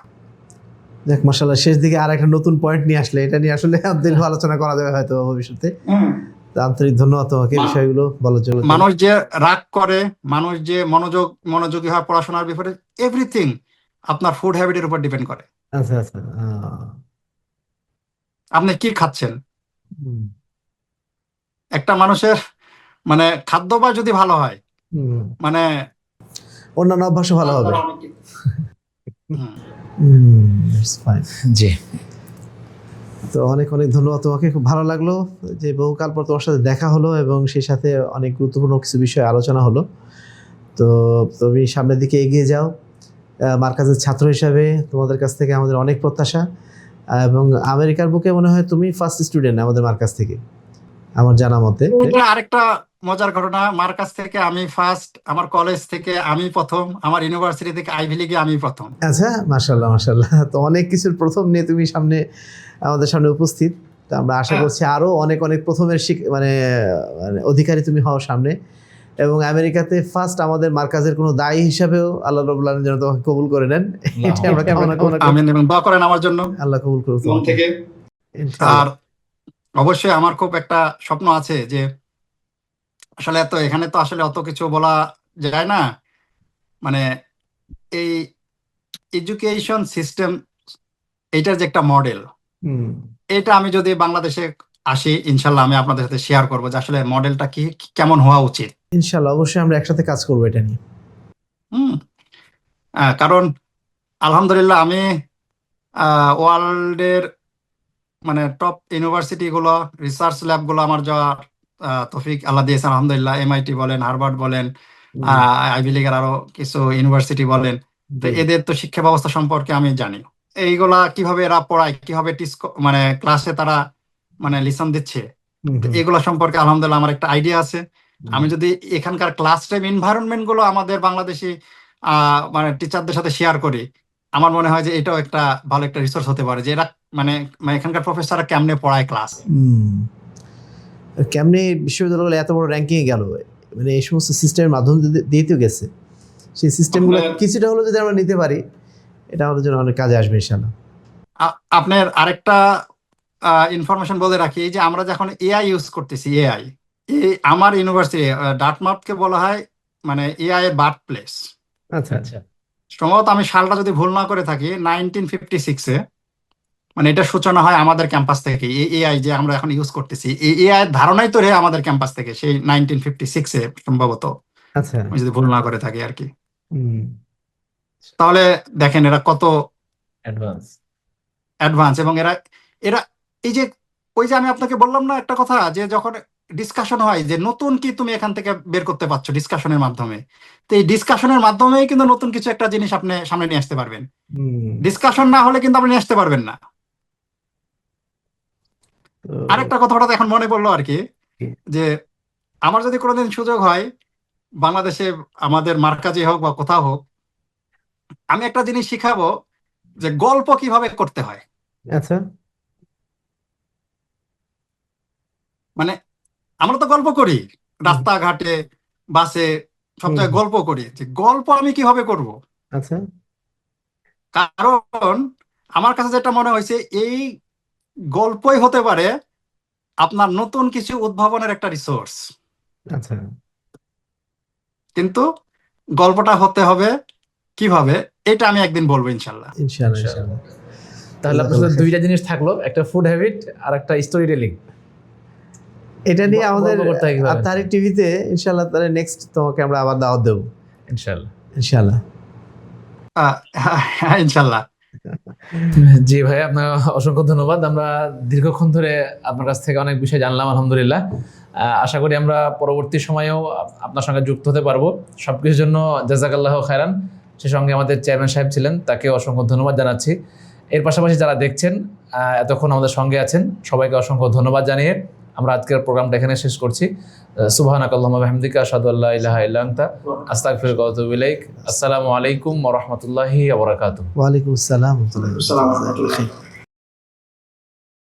দেখ মাশাআল্লাহ, শেষ দিকে আর একটা নতুন পয়েন্ট নিয়ে আসলে, এটা নিয়ে আসলে দীর্ঘ আলোচনা করা যাবে হয়তো ভবিষ্যতে। তো আন্তরিক ধন্যবাদ তোমাকে বিষয়গুলো বলার জন্য। মানুষ যে রাগ করে, মানুষ যে মনোযোগী হয় পড়াশোনার ব্যাপারে, এভরিথিং আপনার ফুড হ্যাবিটের উপর ডিপেন্ড করে। আচ্ছা আচ্ছা। আপনি কি খাচ্ছেন, একটা মানুষের মানে খাদ্যাভ্যাস যদি ভালো হয়, মানে অন্যান্য অভ্যাসও ভালো হবে। জি। তো অনেক অনেক ধন্যবাদ তোমাকে, খুব ভালো লাগলো যে বহুকাল পর তোমার সাথে দেখা হলো এবং সেই সাথে অনেক গুরুত্বপূর্ণ কিছু বিষয়ে আলোচনা হলো। তো তুমি সামনের দিকে এগিয়ে যাও, মার্কাজের ছাত্র হিসাবে তোমাদের কাছ থেকে আমাদের অনেক প্রত্যাশা। এবং আমেরিকার বুকে মনে হয় তুমি ফার্স্ট স্টুডেন্ট আমাদের মার্কাজ থেকে, আমার জানা মতে। এটা আরেকটা মজার ঘটনা, মার্কাজ থেকে আমি ফার্স্ট, আমার কলেজ থেকে আমি প্রথম, আমার ইউনিভার্সিটি থেকে আইভি লিগে আমি প্রথম। আচ্ছা, মাশাআল্লাহ মাশাআল্লাহ। তো অনেক কিছুর প্রথম নিয়ে তুমি আমাদের সামনে উপস্থিত। তো আমরা আশা করছি আরো অনেক অনেক প্রথমের মানে অধিকারী তুমি হও সামনে। এবং আমেরিকাতে ফার্স্ট আমাদের মার্কাজের কোনো দায়ী হিসাবেও আল্লাহ রাব্বুল আলামিন যেন তোমাকে কবুল করে নেন, এটা আমরা কামনা করি। আমিন, এবং দোয়া করেন আমার জন্য, আল্লাহ কবুল করুক তোমাকে। আর অবশ্যই আমার খুব একটা স্বপ্ন আছে যে, আসলে এত এখানে তো আসলে অত কিছু বলা যায় না, মানে এই এডুকেশন সিস্টেম, এইটার যে একটা মডেল, এটা আমি যদি বাংলাদেশে আসি, ইনশাল্লাহ আমি আপনাদের সাথে শেয়ার করবো যে আসলে মডেলটা কি, কেমন হওয়া উচিত। ইনশাআল্লাহ অবশ্যই আমরা একসাথে কাজ করবো এটা নিয়ে। কারণ আলহামদুলিল্লাহ আমি ওয়ার্ল্ডের মানে টপ ইউনিভার্সিটি গুলো, রিসার্চ ল্যাব গুলো আমার যাওয়ার তৌফিক আল্লাহ দিয়েছে আলহামদুলিল্লাহ। এমআইটি বলেন, হার্ভার্ড বলেন, আইভি লিগের আরো কিছু ইউনিভার্সিটি বলেন, তো এদের তো শিক্ষা ব্যবস্থা সম্পর্কে আমি জানি, এইগুলা কিভাবে এরা পড়ায়, কিভাবে মানে ক্লাসে তারা মানে লিসন দিচ্ছে, এগুলো সম্পর্কে আলহামদুলিল্লাহ আমার একটা আইডিয়া আছে। আমি যদি এখানকার ক্লাস টাইম এনভায়রনমেন্ট গুলো আমাদের বাংলাদেশি মানে টিচারদের সাথে শেয়ার করি, আমার মনে হয় যে এটাও একটা ভালো একটা রিসোর্স হতে পারে, যে এরা মানে এখানকার প্রফেসররা কেমনে পড়ায় ক্লাস, কেমনে বিশ্ববিদ্যালয়গুলো এত বড় র্যাঙ্কিং গেল, মানে এই সমস্ত সিস্টেমের মাধ্যমে দিতেও গেছে। সেই সিস্টেমগুলো কিছুটা হলো যদি আমরা নিতে পারি, এটা আমাদের জন্য অনেক কাজে আসবে ইনশাআল্লাহ। আপনার আরেকটা ইনফরমেশন বলে রাখি, যে আমরা যখন এআই ইউজ করতেছি, এআই আমার ইউনিভার্সিটি ডার্টমাউথকে বলা হয় মানে এআই এর বার্থ প্লেস। আচ্ছা আচ্ছা। সম্ভবত আমি সালটা যদি ভুল না করে থাকি 1956-এ, মানে এটা সূচনা হয় আমাদের ক্যাম্পাস থেকে। এই এআই যে আমরা এখন ইউজ করতেছি, এই এআই এর ধারণাই তো আমাদের ক্যাম্পাস থেকে, সেই 1956-এ সম্ভবত, আচ্ছা, আমি যদি ভুল না করে থাকি আর কি। তাহলে দেখেন এরা কত অ্যাডভান্স। অ্যাডভান্স। এবং এরা এরা এই যে ওই যে আমি আপনাকে বললাম না একটা কথা, যে যখন ডিসকাশন হয় যে নতুন কি তুমি এখান থেকে বের করতে পারছো ডিসকাশনের মাধ্যমে, তো এই ডিসকাশনের মাধ্যমেই কিন্তু নতুন কিছু একটা জিনিস আপনি সামনে নিয়ে আসতে পারবেন। ডিসকাশন না হলে কিন্তু আপনি নিয়ে আসতে পারবেন না। আরেকটা কথা হঠাৎ এখন মনে পড়লো আর কি, যে আমার যদি কোনোদিন সুযোগ হয় বাংলাদেশে আমাদের মার্কাজে হোক বা কোথাও হোক, আমি একটা জিনিস শিখাবো যে গল্প কিভাবে করতে হয়। আচ্ছা, মানে আমরা তো গল্প করি রাস্তাঘাটে, বাসে, সব জায়গায় গল্প করি, যে গল্প আমি কিভাবে করব। আচ্ছা, কারণ আমার কাছে যেটা মনে হয়েছে, এই গল্পই হতে পারে আপনার নতুন কিছু উদ্ভাবনের একটা রিসোর্স। আচ্ছা, কিন্তু গল্পটা হতে হবে কিভাবে, এটা আমি একদিন বলবো ইনশাল্লাহ। ইনশাআল্লাহ ইনশাআল্লাহ। তাহলে আপনার সাথে দুইটা জিনিস থাকলো, একটা ফুড হ্যাবিট আর একটা স্টোরি টেলিং। এটা নিয়ে আমাদের গল্প করতে হয় কিভাবে? তারিক টিভিতে ইনশাআল্লাহ তাহলে নেক্সট তোমাকে আমরা আবার দাওয়াত দেবো ইনশাআল্লাহ। ইনশাআল্লাহ। ইনশাল্লাহ। জি ভাই, আপনার অসংখ্য ধন্যবাদ। আমরা দীর্ঘক্ষণ ধরে আপনার কাছ থেকে অনেক বিষয় জানলাম আলহামদুলিল্লাহ। আশা করি আমরা পরবর্তী সময়েও আপনার সঙ্গে যুক্ত হতে পারবো। সবকিছুর জন্য জাযাকাল্লাহ খায়রান। সে সঙ্গে আমাদের চেয়ারম্যান সাহেব ছিলেন, তাকে অসংখ্য ধন্যবাদ জানাচ্ছি। এর পাশাপাশি যারা দেখছেন, এতক্ষণ আমাদের সঙ্গে আছেন, সবাইকে অসংখ্য ধন্যবাদ জানিয়ে আমরা আজকের প্রোগ্রামটা এখানে শেষ করছি। সুবহানাকাল্লাহুম্মা ওয়া বিহামদিকা আশহাদু আল্লা ইলাহা ইল্লা আনতা আস্তাগফিরুকা ওয়া আতুবু ইলাইক। আসসালামু আলাইকুম ওয়া রাহমাতুল্লাহি ওয়া বারাকাতুহু। ওয়া আলাইকুম আসসালাম ওয়া রাহমাতুল্লাহি ওয়া বারাকাতুহু।